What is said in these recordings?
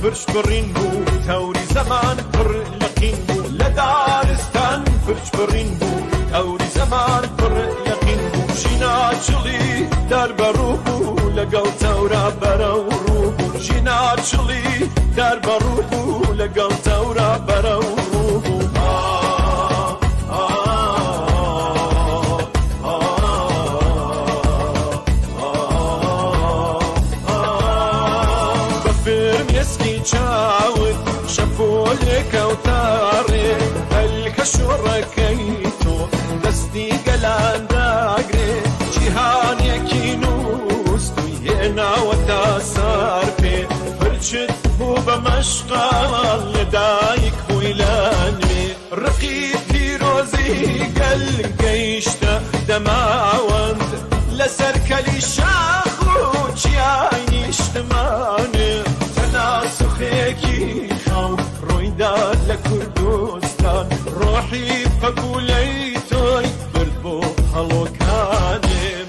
فرش برین بو توری زمان پر لقین بو لدارستان فرش برین بو توری زمان پر لقین بو جینا چلی در برو بو لگل تورا برو رو بو جینا چلی در برو بو لگل تورا برو رو بو چاود شفولك وتاري الكشوركيتو دستي قلان داقري جيهان يكينوس هنا وتاسار في فرشت بو بمشقال لدايك ويلاني رقيب في روزي قل قيشتا دماوند لسركلي شاخو جياني اشتماني سخيكي خو رويداد لكردستان روحي فقوليتوي بربو هلو كانم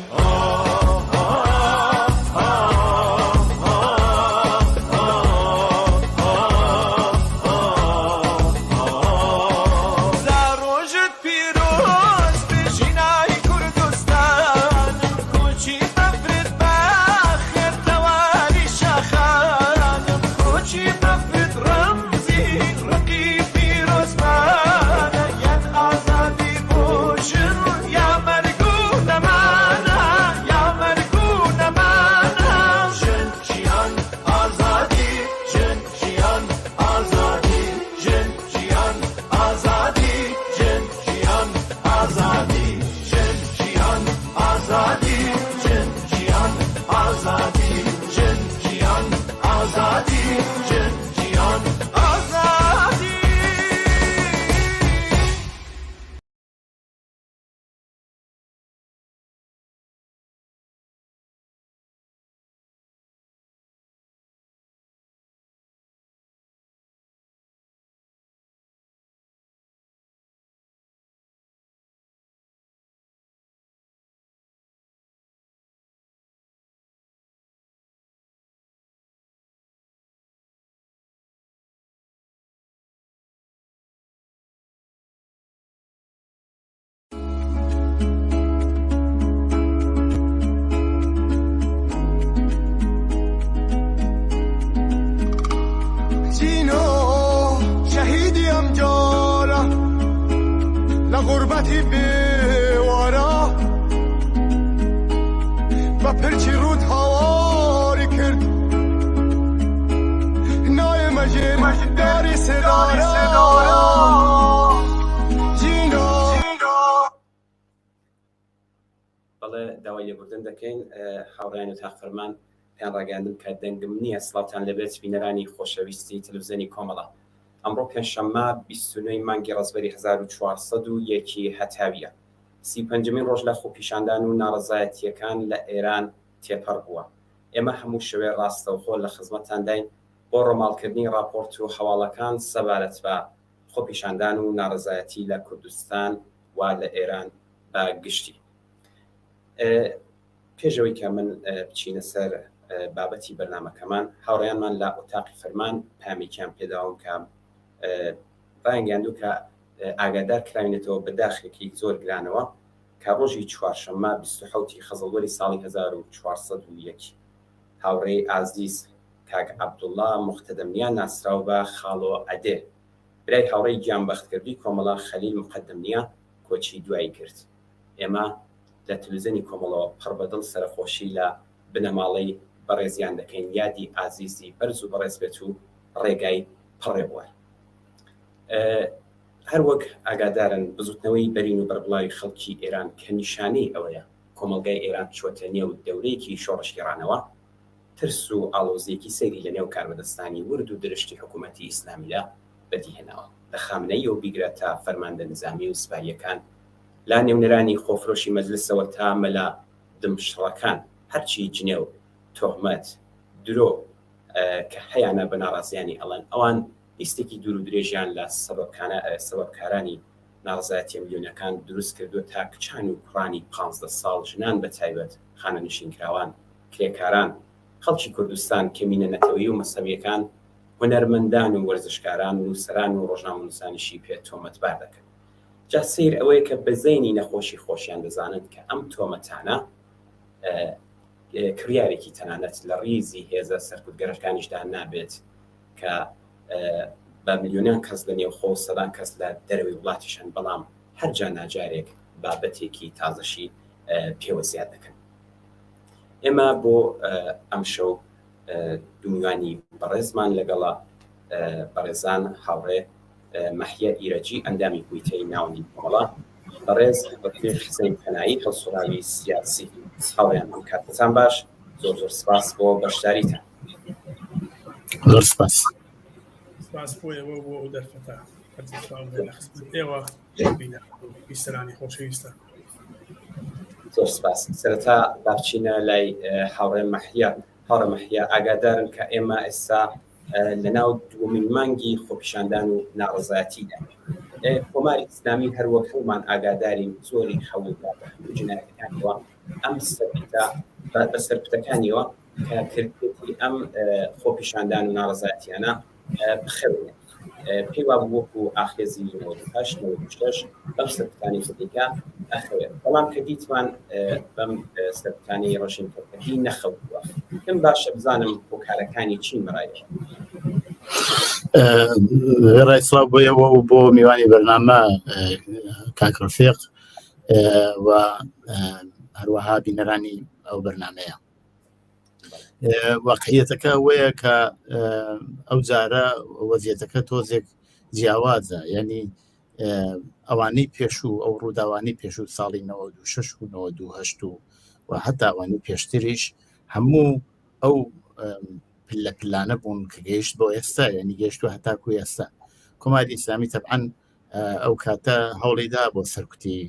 زاروجت بيروز بجناي كردستان كوشي تفرد باخر توالي شخان كوشي تفرد رمزي رقيب فيروز مانا ين آزادي بوشن يا مرقون مانا يا مرقون مانا جن جيان آزادي جن جيان آزادي جن جيان آزادي جن جيان آزادي جن جيان آزادي جن جيان آزادي جن جيان آزادي جن جيان آزادي جينو شهيدي أمجارة لغربتي بوارا بپرچی رود هواری کرد نای مجید داری صدارا جينو بەڵێ داوای لێبوردن دەکەین هاوڕێیان و تاقفەرمان پێیان ڕاگەاندم کە دەنگم نییە سڵاوتان لەبێت بینەرانی خۆشەویستی تەلەڤیزیۆنی کۆمەڵە ئەمڕۆ پێنجشەممە 29 مانگی ڕەزبەری 1401 هەتاویە 35مین ڕۆژ لە خۆپیشاندان و ناڕەزایەتیەکان لە ئێران تێپەڕ بووە ئێمە هەموو شەوێ ڕاستەوخۆ لە خزمەتانداین بۆ ڕۆماڵکردنی راپۆرت و هەواڵەکان سەبارەت بە خۆپیشاندان و ناڕەزایەتی لە کوردستان و لە ئێران بە گشتی پێشەوەی کە من بچینە سەر بابەتی بەرنامەکەمان هاوڕێیانمان لە ئۆتاقی فەرمان پامێکیان پێداوم کە ڕایانگەاندوو کە ئاگادار کراوێنێتەوە بە داخێکی زۆر گرانەوە کە ڕۆژی چوارشەممە 27 خەزەڵوەری ساڵی 1401 هاوڕێی ئازیز کاک عەبدوڵڵا موختەدەمیان ناسراو بە خاڵۆ ئەدێ برای هاوڕێی گیانبەختکردووی کۆمەڵە خەلیل موقەدەمیە کۆچی دوایی کرد ئێمە لە تەلەڤیزیۆنی کۆمەڵەوە پڕ بەدڵ سەرخۆشی لە بنەماڵەی بەڕێزیان دەکەین یادی ئازیزی بەرز و بەڕێز بێت و ڕێگای پڕێ بووە هەر وەک ئاگادارن بزوتنەوەی بەرین و بەربڵاوی خەڵکی ئێران کە نیشانەی ئەوەیە کۆمەڵگای ئێران چۆتە نێو دەورەیەکی شۆڕشگەڕانەوە ترس و ئاڵۆزیەکی سەیری لە نێو کاربەدەستانی ورد و درشتی حکوومەتی ئیسلامیدا بەدیهێناوە لە خامنەی و بیگرە تا فەرماندە نظامی و سوپاییەکان لا نێونەرانی خۆفرۆشی مەجلسەوە تا مەلا دمشڕەکان هەرچی جنێ و تۆهمەت درۆ کە هەیانە بە ناڕازیانی ئەڵەن ئەوان لیستێکی دوور و درێژیان لە سەبەبکارانی ناڕزایەتیە میلیۆنەکان دروست کردووە تا کچان و کوڕانی 15 ساڵ ژنان بە تایبەت خانە نشینکراوان کرێکاران خەڵکی کوردستان کەمینە نەتەوەیی و مەسەویەکان هونەرمەندان و وەرزشکاران و نووسەران و ڕۆژنامەنووسانیشی پێ تۆمەتبار دەکەن جا سیر ئەوەیە کە بەزەینی نەخۆشی خۆشیان دەزانن کە ئەم تۆمەتانە کریارێکی تەنانەت لە ڕیزی هێزە سەرکوتگەرەکانیشدا نابێت کە بە میلیۆنیان کەس لە نێو خۆ سەدان کەس لە دەرەوەی وڵاتیشان بەڵام هەرجا ناجارێک بابەتێکی تازەشی پێوە زیاد دەکەن ئێمە بۆ ئەم شەو دومیوانی بەڕێزمان لەگەڵا بەڕێزان هاوڕێ مەحیە ئیرەجی ئەندامی کویتەی ناوەندی کۆمەڵە بەڕێز بەپێ حسەین پەنایی هەڵسوڕاوی سیاسی هاوڕێیان ئەم کاتتان باش زۆر زۆر سپاس بۆ بەشداریتان زۆر سپاس سپاس بۆ ئێوە بۆ ئەو دەرفەتە ئێوە بیسترانی خۆشەویستە زۆر سپاس سەرەتا باچینە لای هاوڕێ مەحیە هاوڕێ مەحیە ئاگادارن کە ئێمە ئێستا لە ناو دووەمین مانگی خۆپیشاندان و ناڕزایەتیدا کۆماری ئیسلامی هەروەک هەڵمان ئاگادارین زۆری خەوڵدا بە هەموو جنایەتەکانیەوە ئەم سەرپتە بە سەرپتەکانیەوە کە کردێتی ئەم خۆپیشاندان و ناڕزایەتیانە بخەوێنێت پێی وابوو وەکو ئاخێزی 98 بەم سەرپتانی خودێکە ئەخەوێت بەڵام کە دیتمان بەم سەرپتانی ڕەشین کردەکەی نەخەوتووە پێم باشە بزانم هۆکارەکانی چی مەڕایەوە ڕایسڵاو بۆ ئێوە و بۆ میوانی بەرنامە کاک ڕەفیق و هەروەها بینەرانی ئەو بەرنامەیە واقعیەتەکە ئەوەیە کە ئەو جارە وەزیەتەکە تۆزێک جیاوازە یعنی ئەوانەی پێشوو ئەو ڕووداوانی پێشوو ساڵی 96 و 98 و هەتا ئەوانی پێشتریش هەموو ئەو پلە پلانە بوون کە گەیشت بۆ ئێستا یعنی گەیشتوە هەتاکو ئێستا کۆماری ئیسلامی تەبعەن ئەو کاتە هەوڵیدا بۆ سەرکوتی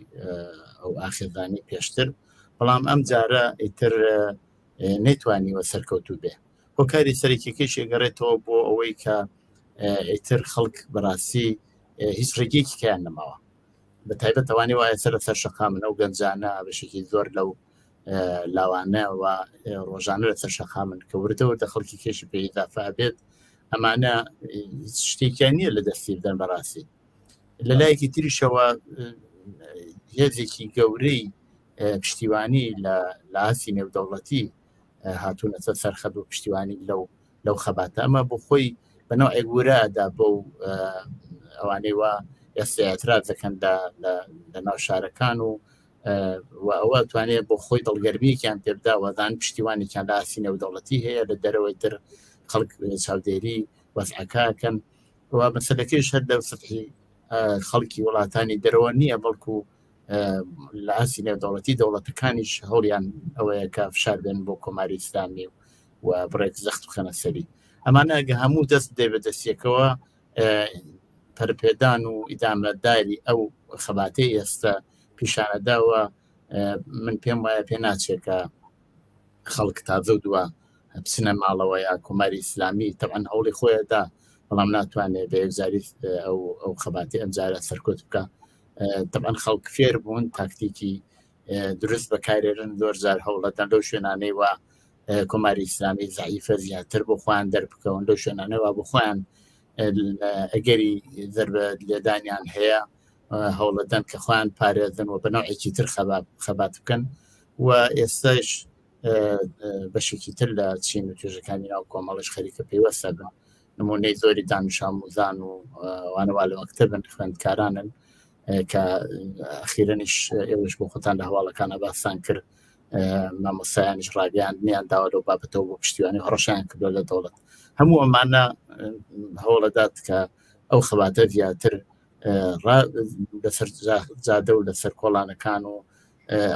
ئەو ئاخێزانی پێشتر بەڵام ئەم جارە ئیتر نەیتوانیوە سەرکەوتوو بێ هۆکاری سەرەکیەکەی شێگەڕێتەوە بۆ ئەوەی کە ئیتر خەڵک بەڕاستی هیچ ڕێگەیەکی کیان نەماوە بە تایبەت ئەوانەی وایە سەر شەقامنە و گەنجانە بەشێکی زۆر لەو لاوانە و ڕۆژانە لەسەر شەقامن کە وردەوردە خەڵکی کێشی پێ ئیضافە بێت ئەمانە شتێکیان نییە لە دەستی بدەن بەڕاستی لە لایەکی تریشەوە هێزێکی گەورەی پشتیوانی لە ئاسی نێودەوڵەتی هاتوونەتە سەرخەد و پشتیوانی لەو خەباتە ئەمە بۆ خۆی بەنەوە ئەگورادا بۆ ئەوانەی وا ئێستا ئەتراز دەکەن لە ناو شارەکان و ئەوە توانێت بۆ خۆی دڵگەرمیەکیان پێبدا وەزان پشتیوانێکیان لە ئاسی نێودەوڵەتی هەیە لە دەرەوەی تر خەڵک چاودێری وەزعەکەکەن و مەسەلەکەیش هەر لەو سەتحی خەڵکی وڵاتانی دەرەوە نییە بەڵکو لە ئاسی نێودەوڵەتی دەوڵەتەکانیش هەوڵیان ئەوەیە کە فشار بێن بۆ کۆماری ئیسلامی و بڕێک زەخت بخەنە سەری ئەمانە ئەگە هەموو دەست بدەی بە دەستیەکەوە پەرپێدان و ئیدامەداری ئەو خەباتەی ئێستا پیشانەداوە من پێم وایە پێ ناچێت کە خەڵک تازە دووە بچنە ماڵەوە یا کۆماری ئیسلامی تەبعەن هەوڵی خۆیەدا بەڵام ناتوانێت بە یەکجاری ئەو خەباتی ئەمجارە سەرکۆت بکە طبعا خەڵک فێر بوون تاکتیکی دروست بەکارێنن زۆر جار هەوڵەدان لەو شوێنانەی وا کۆماری ئیسلامی زعیفە زیاتر بۆ خۆیان دەربکەون لەو شوێنانەوە بۆ خۆیان ئەگەری زەربە لێدانیان هەیە هەوڵەدان کە خۆیان پارێزن و بەنەوعێکی تر خەبات بکەن و ئێستاش بەشێکی تر لە چین و توێژەکانی ناو کۆمەڵش خەریکە پێیوەستە بن نمونەی زۆری دانش ئاموزان و وانەوا لە مەکتەبن خوێندکارانن کە ئەخیرەنیش ئێوەش بۆ خۆتان لە هەواڵەکانە باسان کرد مامۆستایانیش ڕاگەیان نیان داوا لەو بابەتەوە بۆ پشتیوانی هەڕەشیان کردووە لە دەوڵەت هەموو ئەمانە هەوڵەدات کە ئەو خەباتە زیاتر لەسەر جادە و لەسەر کۆڵانەکان و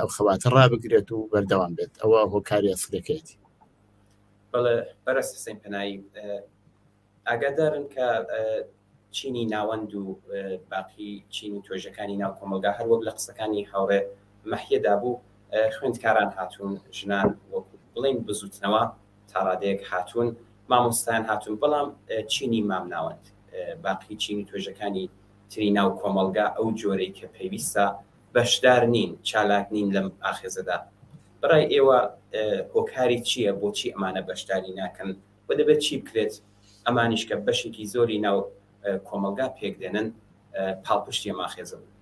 ئەو خەباتە ڕابگرێت و بەردەوام بێت ئەوە هۆکاری ئەسڵەکەیەتی بەڵێ بەرەست حسین پەنایی ئاگادارن کە چینی ناوەند و باقی چین و توێژەکانی ناو کۆمەلگا هەر وەک لە قسەکانی هاوڕێ مەحیەدا بوو خوێندکاران هاتوون ژنان وەکو بڵین بزوتنەوە تا ڕادەیەک هاتوون مامۆستایان هاتوون بەڵام چینی مام ناوەند باقی چینی توێژەکانی تری ناو کۆمەلگا ئەو جۆرەی کە پێویستە بەشدار نین چالاک نین لەم ئاخێزەدا بەڕای ئێوە هۆکاری چییە بۆچی ئەمانە بەشداری ناکەن و دەبێت چی بکرێت ئەمانیش کە بەشێکی زۆری ناو کۆمەلگا پێک دێنن پاڵپشتی ئەماخێزە بوو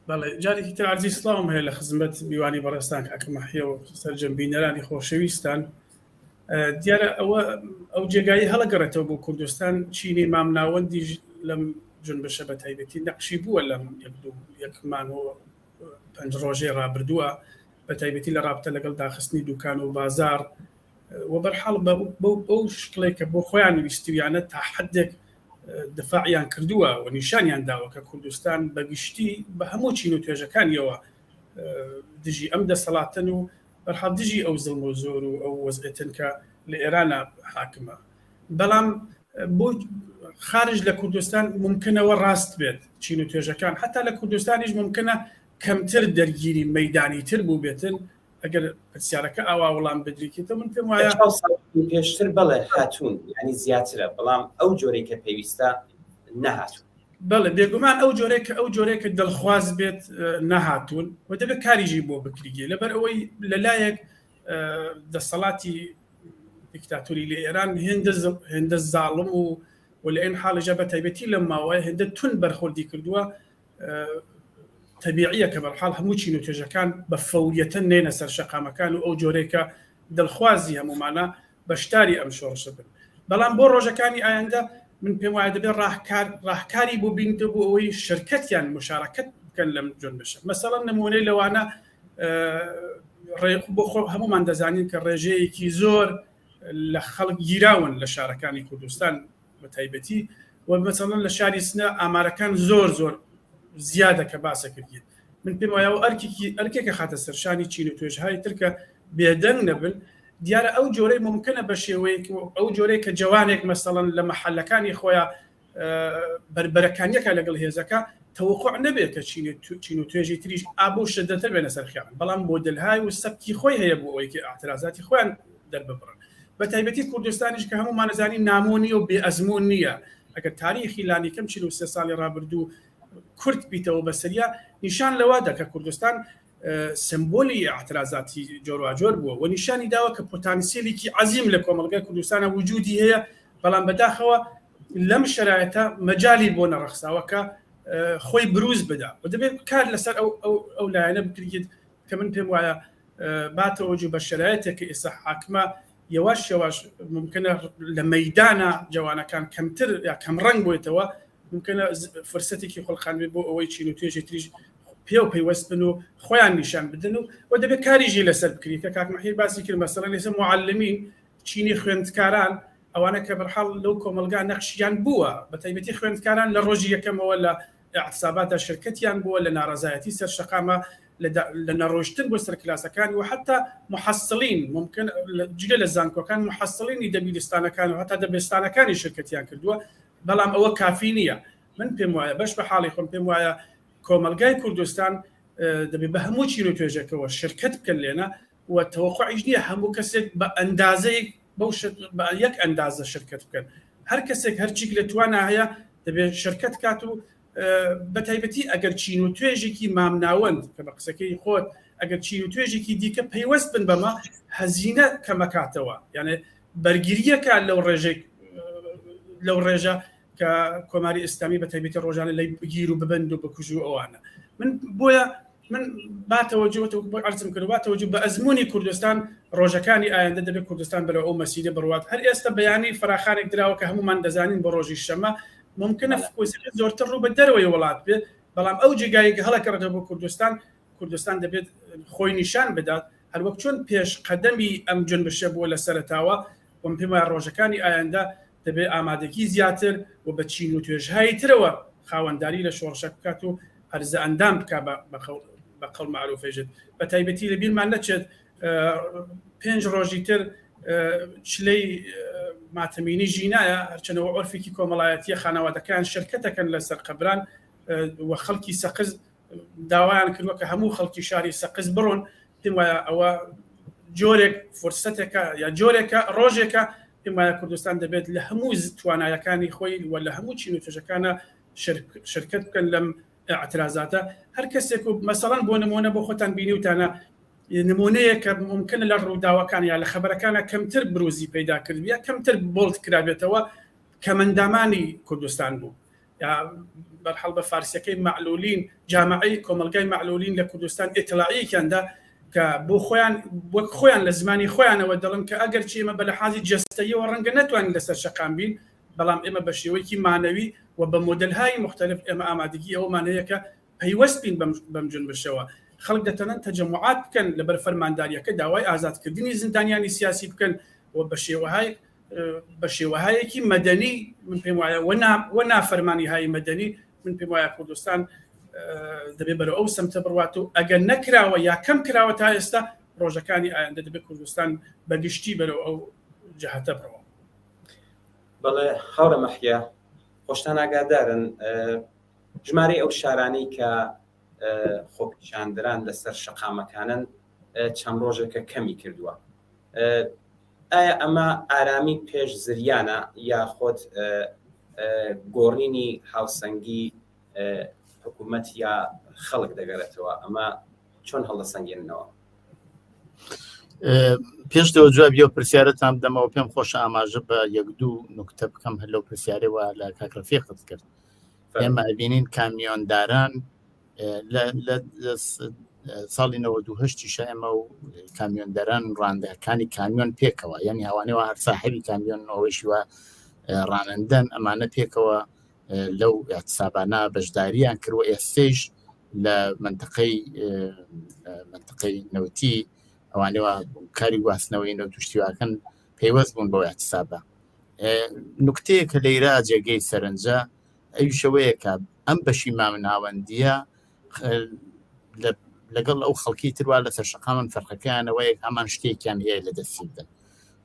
بەڵێ جارێکی تر عەرزی سڵاوم هەیە لە خزمەت میوانی بەڕێستان کە مەحیە و سەرجەمبینەرانی خۆشەویستان دیارە ئەو جێگایی هەڵەگەڕێتەوە بۆ کوردستان چینی مام ناوەندی لەم جنبشە بە تایبەتی نەقشی بووە لەم یەکمان و 5 ڕۆژەی ڕابردووە بە تایبەتی لە رابطە لەگەڵ داخستنی دوکان و بازار و بەرحاڵ بەو شکڵێک کە بۆ خۆیان ویستویانە تا حدێک دفاعیان کردووە و نیشانیان داوە کە کوردستان بەگشتی بە هەموو چین و توێژەکانیەوە دژی ئەم دەسەڵاتن و بەرحاڵ دژی ئەو زڵم و زۆر و ئەو وەزعێتن کە لە ئێرانە حاکمە بەڵام بۆ خارج لە کوردستان ممکنەوە ڕاست بێت چین و توێژەکان حتا لە کوردستانیش ممکنە کەمتر دەرگیری مەیدانی تر بوو بێتن ئەگەر پرسیارەکە ئاوا وەڵام بدریکێتەوە من پێم وایە پێشتر بەڵێ هاتوون ینی زیاترە بەڵام ئەو جۆرەی کە پێویستە نەهاتوون بەڵێ بێگومان ئەو جۆرێک دڵخواز بێت نەهاتوون و دەبێت کاریژی بۆ بکریگێ لەبەر ئەوەی لەلایەک دەسەڵاتی دیکتاتوری لە ئێران هێندە زاڵم و لە ئێن حاڵەژە بە تایبەتی لە ماوەیە هێندە تون بەرخۆردی کردووە تەبیعیە کە بەرحاڵ هەموو چین و توێژەکان بە فەوریەتە نێنە سەر شەقامەکان و ئەو جۆرێکە دڵخوازی هەمومانە بەشداری ئەم شۆڕشە بن بەڵام بۆ ڕۆژەکانی ئایندا من پێم وایە دەبێت ڕاهکاری بۆ بینتە بۆ ئەوەی شرکەتیان مشارەکەت بکەن لەم جۆنبشە مەسەڵەن نمونەی لەوانە بۆ هەمومان دەزانین کە ڕێژەیەکی زۆر لە خەڵک گیراون لە شارەکانی کوردستان بە تایبەتی و مەسەڵەن لە شاری سنە ئامارەکان زۆر زیادە کە باسە کردیت من پێم وایە ئەرکێکە خاتە سەرشانی چین و توێژهای ترکە بێدەنگ نەبن دیارە ئەو جۆرەی ممکنە بە شێوەیەک ئەو جۆرەی کە جوانێک مەسەڵەن لە مەحەلەکانی خۆیان بربەرەکانیەکە لەگەڵ هێزەکە تەوقع نەبێت کە چین و توێژی تریش ئابوو شدەتر بێنە سەرخیان بەڵام بۆ دلهای و سەبکی خۆی هەیە بۆ ئەوەی کە ئاعترازاتی خۆیان دەرببڕن بە تایبەتی کوردستانیش کە هەمومانەزانی نامۆنی و بێ ئەزمون نییە ئەگەر تاریخی لانیکەم 43 ساڵی ڕابردوو کورد بیتەوە بەسەریا نیشان لەوا دەکە کوردستان سمبۆلی ئاعترازاتی جۆرواجۆر بووە و نیشانی داوە کە پۆتانسیێلێکی عەزیم لە کۆمەڵگای کوردستانە وجودی هەیە بەڵام بەداخەوە لەم شرایطە مەجالی بۆ نەڕەخساوەکە خۆی بروز بدا و دەبێت کار لەسەر ئەو لایەنە بکرێت کە من پێم وایە باتەوەجو بە شرایطێکی ئێستا حاکمە یەواش ممکنە لە مەیدانە جوانەکان کەمتر یا کەم ڕەنگ بۆیتەوە ممکنە فرسەتێکی خۆڵخان بێت بۆ ئەوەی چین و توێژی تریش پێ و پەیوەست بن و خۆیان نیشان بدن و دەبێت کاریژی لەسەر بکرێت کە کاک مەحیر باسی کرد مەسەڵەن لەسەر معلمین چینی خوێندکاران ئەوانە کە بەرحاڵ لەو کۆمەلگا نەخشیان بووە بە تایبەتی خوێندکاران لە ڕۆژی یەکەمەوە لە اعتصاباتە شرکەتیان بووە لە ناڕەزایەتی سەر شەقامە لە نەڕۆشتن بۆ سەر کلاسەکان و حتا محەسڵین ممکن جگە لە زانکۆکان محەسڵینی دەبیرستانەکان و هەتا دەبستانەکانی شرکەتیان کردووە بەڵام ئەوە کافی نییە من پێم وایە بەش بە حاڵی خۆم پێم وایە کۆمەلگای کوردستان دەبێت بە هەموو چین و توێژەکەەوە شرکت بکەن لێنە و تەوەقعیش نییە هەموو کەسێک بە ئەندازەی بە یەک ئەندازە شرکت بکەن هەر کەسێک هەرچیک لە توانە هەیە دەبێت شرکت کات و بە تایبەتی ئەگەر چین و توێژێکی مامناوەند کە بە قسەکەی خۆت ئەگەر چین و توێژێکی دیکە پەیوەست بن بەمە هەزینە کەمەکاتەوە یعنی بەرگریەکە لەو ڕێژە کە کۆماری ئیسلامی بە تایبەتی ڕۆژانە لەی بگیر و ببند و بکوژ و ئەوانە من بۆیە من عرضم کرد باتەوەجو بە ئەزمموی کوردستان ڕۆژەکانی ئایندا دەبێت کوردستان بەرە ئەو مەسیرە بڕوات هەر ئێستا بەیانی فراخانێک دراوە کە هەمومان دەزانین بە ڕۆژی شەمە ممکنە زۆرتر ڕوو بە دەرەوەی وڵات بێت بەڵام ئەو جێگایەک هەڵەکەڕێتە بۆ کوردستان دەبێت خۆی نیشان بدات هەروەک چۆن پێش قەدەمی ئەم جنبشە بووە لە سەرتاوە وم پێم وایە ڕۆژەکانی ئایندا دەبێت ئامادەگی زیاتر و بە چین و توێژهای ترەوە خاوەنداری لە شۆڕشە بکات و هەرزە ئەندام بکە بە قەڵ معروفێژێت بە تایبەتی لە بیرمان نەچێت 5 ڕۆژی تر شلەی ماتەمینی ژینایە هەرچەنەوە عۆرفێکی کۆمەڵایەتیە خانەوادەکان شرکەتەکەن لەسەر قەبران و خەڵکی سەقز داوایان کردووە کە هەموو خەڵکی شاری سەقز بڕۆن پێم وایە ئەوە جۆرێک فرسەتێکە یا جۆرێکە ڕۆژێکە پێم وایە کوردستان دەبێت لە هەموو توانایەکانی خۆی و لە هەموو چین و توێژەکانە شرکت بکەن لەم اعترازاتە هەر کەسێک و مەسەڵەن بۆ نمونە بۆ خۆتان بینی وتانە نمونەیە کە ممکنە لە ڕووداوەکان یا لە خەبەرەکانە کەمتر بروزی پەیدا کرد یا کەمتر بۆڵت کرابێتەوە کە مندامانی کوردستان بوو یا بەرحەڵ بە فارسیەکەی معلولین جامعەی کۆمەلگای معلولین لە کوردستان ئیطلاعیەکیاندا کە بۆ خۆیان وەک خۆیان لە زمانی خۆیانەوە دەڵن کە ئەگەر چی ئێمە بە لەحاظی جەستەییەوە ڕەنگە نەتوانین لەسەر شەقام بین بەڵام ئێمە بە شێوەیەکی مانەوی و بە مۆدل‌های مختلف ئێمە ئامادەگی ئەومانەیە کە پەیوەست بین بەم جنبشەوە خەڵک دەتەنن تەجەمعات بکەن لەبەر فەرمانداریەکە داوای ئازادکردنی زیندانیانی سیاسی بکەن و بە شێوەهایەکی مەدەنی من پێم وایە وە نافەرمانی های مەدەنی من پێم وایە کوردستان دەبێت بەرەو ئەو سەمتە بڕوات و ئەگەر نەکراوە یا کەم کراوە تا ئێستا ڕۆژەکانی ئایندە دەبێت کوردستان بەگشتی بەرەو ئەو جەهەتە بڕەوە. بەڵێ هاوڕە مەحیا خۆشتان ئاگادارن ژمارەی ئەو شارانەی کە خۆپیشاندران لەسەر شەقامەکانن چەند ڕۆژێکە کەمی کردووە. ئایا ئەمە ئارامی پێش زریانە یا خۆت گۆڕینی هاوسەنگی حکوومەت یا خەڵک دەگەرێتەوە ئەمە چۆن هەڵدەسەنگێننەوە؟ پێشەوە جوابی ئەو پرسیارەتان بدەمەوە پێم خۆش ئاماژە بە یەک دوو نوکتە بکەم هەر لەو پرسیارەوە لە کاک ڕەفیقت کرد. ئێمە ئەبینین کامیۆنداران لە ساڵی 1970 ئێمە و کامیۆندەران ڕاندەکانی کامیۆن پێکەوە یعنی ئەوانەوە هەر ساحەبی کامیۆن ئەوەیشی وە ڕانندەن ئەمانە پێکەوە لەو اعتسابانە بەشداریان کردوە ئێستەیش لە منطقەی نەوتی ئەوانەوە کاری گواستنەوەی نەوت و شتیواکەن پەیوەست بوون بۆ اعتسابە. نوکتەیە کە لەیرا جێگەی سەرنجە ئەویشەوەیە کە ئەم بەشی مامناوەندیە لەگەڵ ئەو خەڵکی تروا لەسەر شەقامان فەرقەکەیانەوەی هەمان شتێکیان هەیە لە دەستی بدەن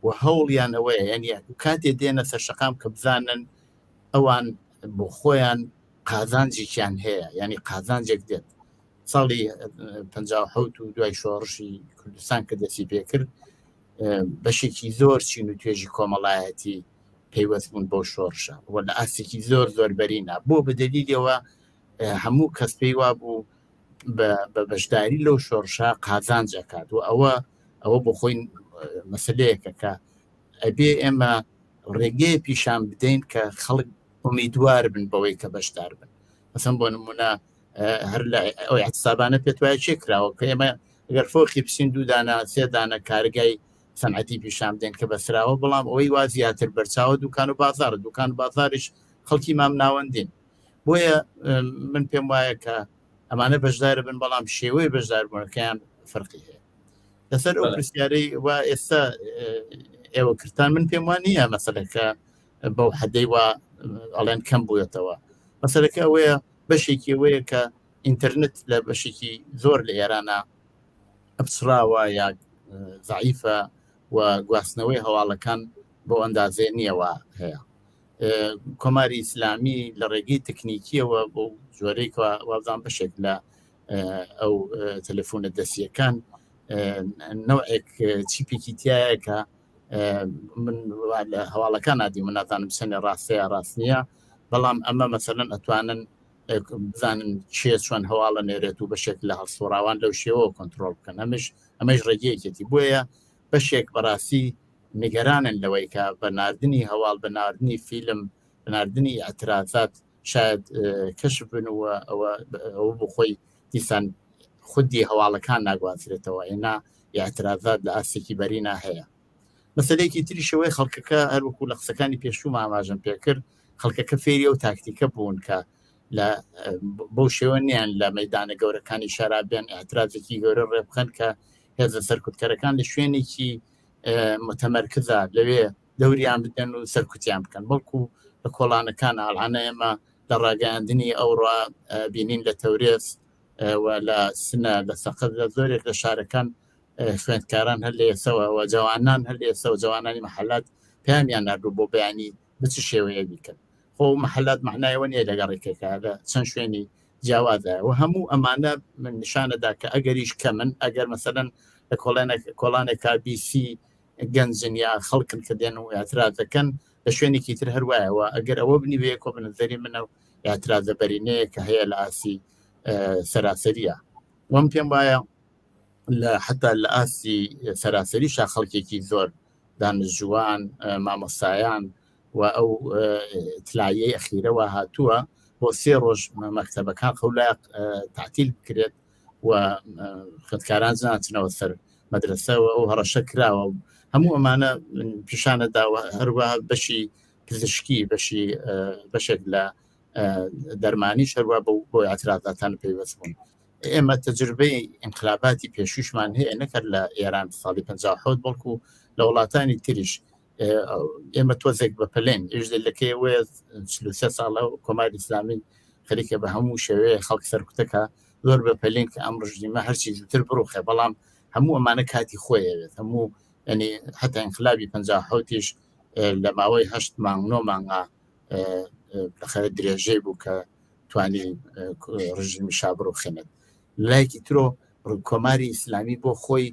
و هەوڵیانەوەیە یعنی کاتێ دێنە سەر شەقام کە بزانن ئەوان بۆ خۆیان قازانجێکیان هەیە ینی قازانجێک دێت. ساڵی 1950 و دوای شۆڕشی کوردستان کە دەستی پێکرد بەشێکی زۆر چین و توێژی کۆمەڵایەتی پەیوەست بوون بۆ شۆڕشە و لە ئاسێکی زۆر زۆر بەرینە بۆ بەدەلیلەوە هەموو کەس پێی وا بوو بە بەشداری لەو شۆڕشە قازانجەکات و ئەوە بۆ خۆی مەسلەیەکە کە ئەبێ ئێمە ڕێگەیە پیشان بدەین کە خەڵک ئومیدوار بن بەوەی کە بەشدار بن. مەسەڵەن بۆ نمونە هەر لە ئەو اعتسابانە پێت وایە چێ کراوە کە ئێمە ئەگەر فۆقی بچین 2 دانە 3 دانە کارگای سەنعەتی پیشان بدەین کە بەسراوە بەڵام ئەوەی وا زیاتر بەرچاوە دوکان و بازاریش خەڵکی مامناوەندین. بۆیە من پێم وایە کە ئەمانە بەشدارە بن بەڵام شێوەی بەشداربوونەکەیان فەرقی هەیە. لەسەر ئەو پرسیارەی و ئێستا ئێوە کردان من پێم وان نییە مەسەلەکە بەو حەدەی وا ئەڵێن کەم بووێتەوە. مەسەلەکە ئەوەیە بەشێکی ئەوەیە کە ئینتەرنێت لە بەشێکی زۆر لە ئێرانە ئەپسراوە یا زعیفە و گواستنەوەی هەواڵەکان بۆ ئەندازێ نییەوە هەیە. کۆماری ئیسلامی لە ڕێگەی تکنیکیەوە بۆ جۆرەیەکەوە وازان بەشێک لە ئەو تەلەفۆنە دەستیەکان نەوعێک چیپێکی تایە کە من لە هەواڵەکان نادی من نازانم سنە ڕاستەیە ڕاست نییە بەڵام ئەمە مەسەلەن ئەتوانن بزانن چێ چۆن هەواڵە نێرێت و بەشێک لە هەڵسوڕاوان لەو شێوەوە کۆنتترۆل بکەن ئەمەش ڕێگەیەکێتی بۆیە بەشێک بەڕاستی نیگەرانن لەوەی کە بەناردنی هەواڵ بەناردنی فیلم بەناردنی ئەترازات شاید کەشف بن و ئەوە بۆ خۆی دیسان خودی هەواڵەکان ناگوازرێتەوە ئێنا ئەترازات لە ئاسێکی بەرینا هەیە. مەسەلەیەکی تریشەوەی خەڵکەکە هەروەکو لە قسەکانی پێشوو ئاماژەم پێکرد خەڵکەکە فێری ئەو تاکتیکە بوون کە لە بۆ شێوە نیان لە مەدانە گەورەکانی شارابیان ئاعترازێکی گەورە ڕێبخەن کە هێزە سەرکوتکەرەکان لە شوێنێکی متەمەرکزە لەوێ دەوریان بدەن و سەرکوتیان بکەن بەڵکو لە کۆڵانەکان ئاڵانە ئێمە لە ڕاگەاندنی ئەوڕا بینین لە تەورێز و لە سنە لە سەقەت لە زۆرێک لە شارەکان خوێندکاران هەر لە ئێسەوە جوانان هەر لە ئێسەوە جوانانی مەحەلات پێیان نردوو بۆ بەیانی بچ شێوەیە بیکەن خۆ مەحەلات معنایەوە نیە لەگەڕێکێکە لە چەند شوێنی جیاوازە و هەموو ئەمانە من نیشانەدا کە ئەگەریش کەمن ئەگەر مەسەلەن لە کۆڵانێکا بیسی گەنجن یا خەڵکن کە دێن و اعتراض دەکەن لە شوێنێکی تر هەروایەوە ئەگەر ئەوە بنیوێ کۆ بنەزەری منە و اعتراضە بەرینەیە کە هەیە لە ئاسی سەراسەریە وەم پێم وایە لە حتا لە ئاسی سەراسەریشا خەڵکێکی زۆر دانیشتجووان مامۆستایان و ئەو تلایەی ئەخیرەوە هاتووە بۆ 3 ڕۆژ مەکتەبەکان قەولاق تعتیل بکرێت و خوێندکاران ناچنەوە سەر مەدرسەوە ئەو هەڕەشە کراوە هەموو ئەمانە پیشانەداوە هەروە بەشی پزیشکی بەشێک لە دەرمانی شەروە بۆ اعتراضاتان پێوەست بوون ئێمە تەجربەی انقلاباتی پێشوشمان هەیە نەکرد لە ئێران ساڵی 57 بەڵکو لە وڵاتانی تریش ئێمە تۆزێک بە پلێن ئێژدەلەکەی وێ 43 ساڵە کۆماری ئیسلامی خەریکە بە هەموو شێوەیە خەڵک سەرکوتەکە زۆر بە پلێن کە ئەم ڕژیمە هەرچی زووتر بڕوخێ بەڵام هەموو ئەمانە کاتی خۆیەوێت هەموو ینی حتا انقلابی 57ش لە ماوەی 8 مانگ 9 مانگا لەخەرە درێژەی بوو کە توانی ڕژیمی شابڕۆخێنێت لایەکی ترۆ کۆماری ئیسلامی بۆ خۆی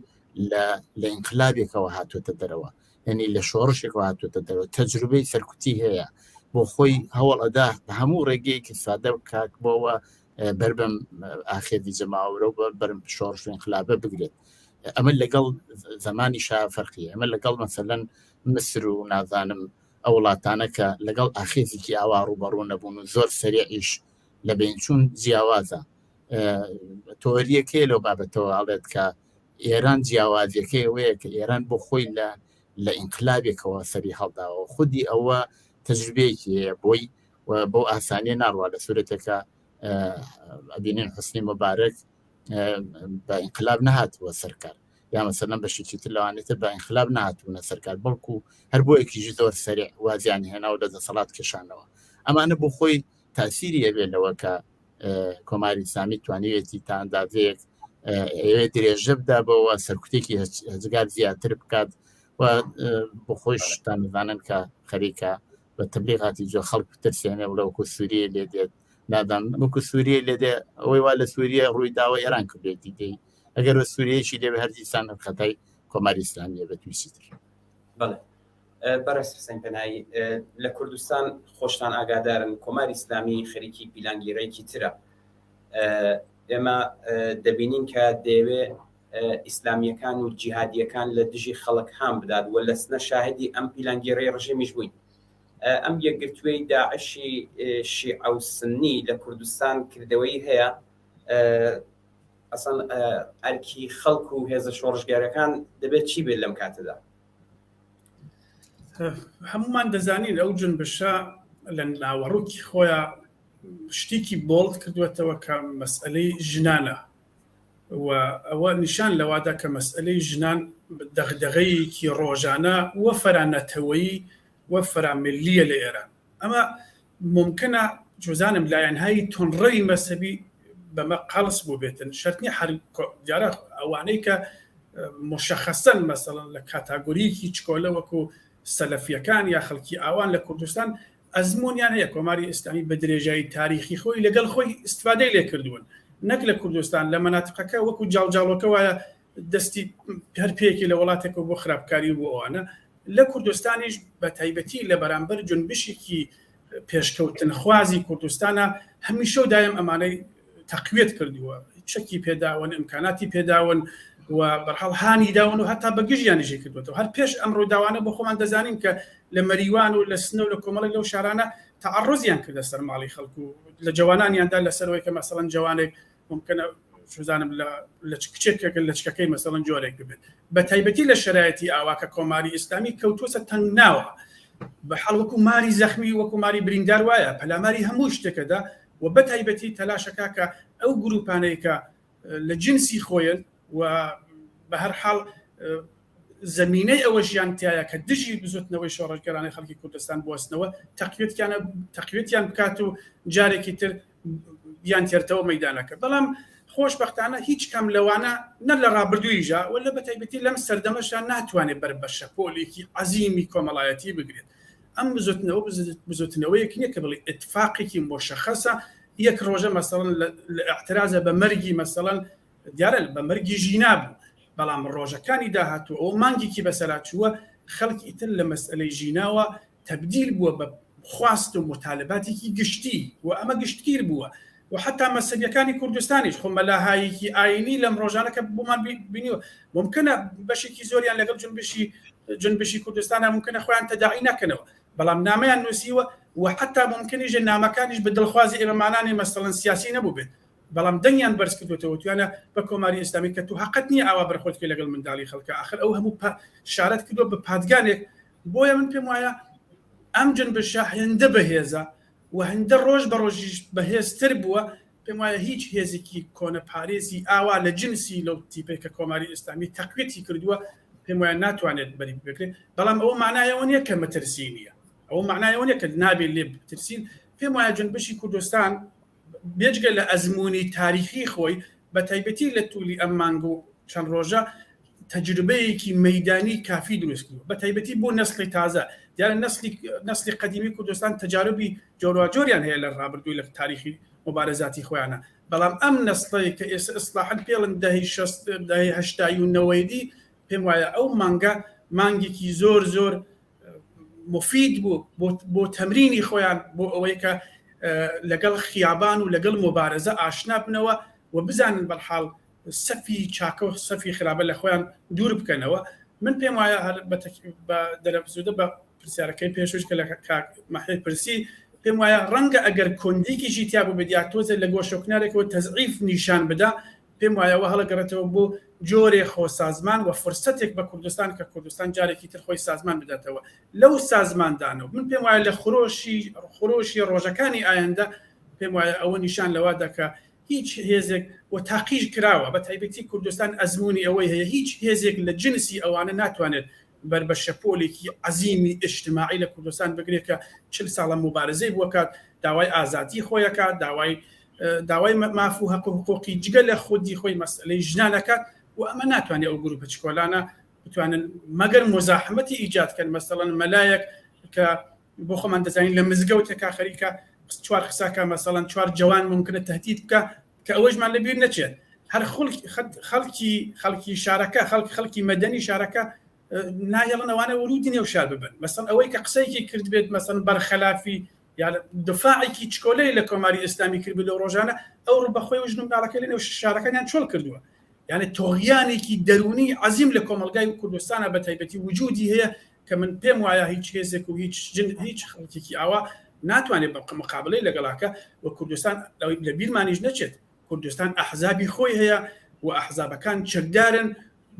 لە انقلابێکەوە هاتوۆتە دەرەوە ینی لە شۆڕشێکەوە هاتوۆتە دەرەوە تەجروبەی سەرکوتی هەیە بۆ خۆی هەوڵەدا بە هەموو ڕێگەیەکی سادە کاک بۆەوە بەربم ئاخێری جەماوەرە و بەرم شۆڕش و انقلابە بگرێت ئەمە لەگەڵ زمانی شا فەرقی ئەمە لەگەڵ مەسەلەن مسر و نازانم ئەو وڵاتانە کە لەگەڵ ئاخێزێکی ئاوا ڕوبەڕوو نەبوون و زۆر سەریعیش لە بینچوون جیاوازە تۆریەکەی لەو بابەتەوە هەڵێت کە ئێران جیاوازیەکەی وەیە کە ئێران بۆ خۆی لە ئینقلابێکەوە سەری هەڵداوە خودی ئەوە تەجربەیەکی بۆی بۆ ئاسانیە ناڕوا لە سوورەتێکە ئەبینین حوسنی مبارەک بە ئینقلاب نەهاتووە سەرکار یا مەسەلەن بەشێکی تر لەوانێتە بە ئینقلاب نهاتوونە سەرکار بەڵکو هەر بۆ یەکیژی زۆر سەریع وازیانی هێناو لە دەسەڵات کێشانەوە ئەمانە بۆ خۆی تاسیری ئەبێنەوە کە کۆماری ئیسلامی توانیوێتی تا ئەندازەیەک ئەوێ درێژە بدا بەوە سەرکوتێکی هەجگار زیاتر بکات و بۆ خۆش تا نزانن کە خەریکە بە تبلیغاتی جۆ خەڵک بترسێنێ و لەوەکو سووریە لێ دێت نادان وەکو سووریە لێ دێ ئەوەی وا لە سووریە ڕووی داوە ئێران کردێتی دەی ئەگەر بە سووریەیەکی دێ بە هەردیسان خەتای کۆماری ئیسلامیە بە تویسیتر بەڵێ بەڕێز حسین پەنایی لە کوردستان خۆشتان ئاگادارن کۆماری ئیسلامی خەریکی پیلانگیرەیەکی ترە ئێمە دەبینین کە دەیەوێ ئیسلامیەکان و جیهادیەکان لە دژی خەڵک هام بدات و لە سنە شاهدی ئەم پیلانگیرەی ڕژێمیش بووین ئەم یەکگرتووەی داعشی شیعە و سنی لە کوردستان کردەوەی هەیە ئەسڵ ئەرکی خەڵک و هێزە شۆڕژگارەکان دەبێت چی بێت لەم کاتەدا هەمومان دەزانین ئەو جنبشە لە ناوەڕووکی خۆیان شتێکی بۆڵت کردوێتەوە کە مەسئلەی ژنانە و ئەوە نیشان لەوادا کە مەسئلەی ژنان دەغدەغەیەکی ڕۆژانە وە فەرانەتەوەیی وە فەراملیە لە ئێران ئەمە ممکنە جوزانم لایەنهایی تۆنڕەوی مەسەبی بەمە قەڵس بوو بێتن شەرتنی دیارە ئەوانەی کە مشەخەسەن مەسەڵەن لە کاتاگۆریەکی چکۆلە وەکو سەلەفیەکان یا خەڵکی ئاوان لە کوردستان ئەزمونیان هەیە کۆماری ئیسلامی بە درێژایی تاریخی خۆی لەگەڵ خۆی استفادەی لێ کردوون نەک لە کوردستان لە مەناتقەکە وەکو جاڵجاڵۆکە وایە دەستی هەر پێکی لە وڵاتێک بۆ خراپکاری بۆ ئەوانە لە کوردستانیش بە تایبەتی لە بەرامبەر جنبشێکی پێشکەوتن خوازی کوردستانە هەمیشە و دایم ئەمانەی تەقویت کردووە چەکی پێداون ئیمکاناتی پێداون و بەرحاڵ هانی داون و هەتا بە گژیانیژی کردوێتەوە هەر پێش ئەم ڕووداوانە بۆ خۆمان دەزانین کە لە مەریوان و لە سنە و لە کۆمەڵێک لەو شارانە تعڕزیان کردە سەر ماڵی خەڵکو و لە جوانانیاندا لەسەرەوەی کە مەسەڵەن جوانێک ممکنە شوزانم لە کچێکێک لە چکەکەی مەسەڵەن جۆرێک ببێت بە تایبەتی لە شرایەتی ئاواکە کۆماری ئیسلامی کەوتوسە تەنگ ناوە بە حاڵ وەکو ماری زەخمی وەکو ماری بریندار وایە پەلاماری هەموو شتێکەدا و بە تایبەتی تەلاشەکە کە ئەو گروپانەی کە لە جنسی خۆیان و بە هەر حاڵ زمینەی ئەوە ژیان تایە کە دژی بزوتنەوەی شۆڕژگەرانی خەڵکی کوردستان بوەستنەوە تەقویەتیان بکات و جارێکی تر یان تێرتەوە مەیدانەکە بەڵام خۆشبەختانە هیچ کەم لەوانە نە لە ڕابردوویژە ولا بە تایبەتی لەم سەردەمەشان ناتوانێت بەر بە شەپۆلێکی عەزیمی کۆمەڵایەتی بگرێت. ئەم بزوتنەوەیەک نییە کە بڵێ ئتفاقێکی مشخصە یەک ڕۆژە مەسەڵەن لە اعتراضە بە مەرگی مەسەڵەن دیارە بە مەرگی ژینا بوو، بەڵام ڕۆژەکانی داهاتوو ئەو مانگێکی بەسەرا چووە خەڵکی تر لە مەسئلەی ژیناوە تەبدیل بووە بە خواست و مطالباتێکی گشتی و ئەمە گشتگیر بووە و حتا مەسەلیەکانی کوردستانیش خۆ مەلاهایەکی ئاینی لەم ڕۆژانەکە بۆمان بینیوە ممکنە بەشێکی زۆریان لەگەڵ جنبشی کوردستانە ممکنە خۆیان تەداعی نەکەنەوە، بەڵام نامەیان نووسیوە و حتا ممکنیژە نامەکانیش بە دڵخوازی ئێمەمانانی مەسەڵەن سیاسی نەبوو بێت، بەڵام دەنگیان بەرز کردوێتەوە توانە بە کۆماری ئیسلامی کە تو حەقت نییە ئاوا بەرخۆتکە لەگەڵ منداڵی خەڵکە ئاخر ئەو هەموو شارەت کردووە بە پادگانێک. بۆیە من پێم وایە ئەم جنبشە هێندە بەهێزە و هەندە ڕۆژ بە ڕۆژیش بەهێزتر بووە. پێم وایە هیچ هێزێکی کۆنەپارێزی ئاوا لە جنسی لەو تیپێک کە کۆماری ئیسلامی تەقویەتی کردووە پێم وایە ناتوانێت بەری بکرێت، بەڵام ئەوە معنایەوە نییە کە مەترسی نییە، ئەوە معنایەوە نییە کە نابێت لێ بترسین. پێم وایە جنبشی کوردستان بێجگە لە ئەزمموی تاریخی خۆی بە تایبەتی لە توولی ئەم مانگ و چەند ڕۆژە تەجربەیەکی مەیدانی کافی دروست کردووە بە تایبەتی بۆ نەسلی تازە. دیارە نەسلی قەدیمی کوردستان تەجاربی جۆراوجۆریان هەیە لە ڕابردووی لە تاریخی مبارزاتی خۆیانە، بەڵام ئەم نەسڵی کە ئێستا ئیسلاحاً پێڵن دەهەی 80 و 90 پێم وایە ئەو مانگێکی زۆر مفید بوو بۆ تەمرینی خۆیان بۆ ئەوەی کە لەگەڵ خیابان و لەگەڵ مبارزە ئاشنا بنەوە و بزانن بەڵحاڵ سەفی چاکە و سەفی خراپە لە خۆیان دوور بکەنەوە. من پێم وایە بە دەرەبزوودە بە پرسیارەکەی پێشوش کە لە مەحید پرسی پێم وایە ڕەنگە ئەگەر کۆندێکیشی تیا بوو بێت یا تۆزە لە گۆشەکنارێکەوە تەزعیف نیشان بدا پێم وایەوە هەڵەگەڕێتەوە بۆ جۆرێ خۆسازمان و فرسەتێک بە کوردستان کە کوردستان جارێکی تر خۆی سازمان بداتەوە لەو سازماندانەوە. من پێم وایە لە خۆشی ڕۆژەکانی ئایندا پێم وایە ئەوە نیشان لەوادە کە هیچ هێزێک و تاقیش کراوە بە تایبەتی کوردستان ئەزمموی ئەوەی هەیە هیچ هێزێک لە جنسی ئەوانە ناتوانێت بەر بە شەپۆلێکی عەزیمی ئیجتیماعی لە کوردستان بگرێت کە 40 ساڵە مبارزەی بووەکات، داوای ئازادی خۆیەکات، داوای مافوو حەق و حقوقی جگە لە خودی خۆی مەسئلەی ژنانەکات و ئەمە ناتوانێت ئەو گروپە چکۆلانە بتوانن مەگەر مزاحمەتی ئیجادکەن مەسەڵەن مەلایەک کە بۆ خۆمان دەزانین لە مزگەوتێکا خەریکە 4 قساکە مەسەڵەن 4 جوان ممکنە تهدید بکە کە ئەوەشمان لەبیر نەچێت. هەر خەڵکی شارەکە خەڵکی مەدەنی شارەکە نایەڵن ئەوانە ورودی نێو شار ببن، مەسەڵەن ئەوەی کە قسەیەکی کرد بێت مەسەڵەن بەرخەلافی یا دفاعێکی چکۆلەی لە کۆماری ئیسلامی کرد لەو ڕۆژانە ئەو ڕوبەخۆی و ژنومناڵەکە لە نێو شارەکانیان چۆڵ کردووە، یعنی تۆغیانێکی دەرونی عەزیم لە کۆمەلگای کوردستانە بە تایبەتی وجودی هەیە کە من پێم وایە هیچ هێزێک و هیچ خەڵکێکی ئاوا ناتوانێت بە مقابلەی لەگەڵاکە و کوردستان لە بیرمانیش نەچێت. کوردستان ئەحزابی خۆی هەیە و ئەحزابەکان چەکدارن.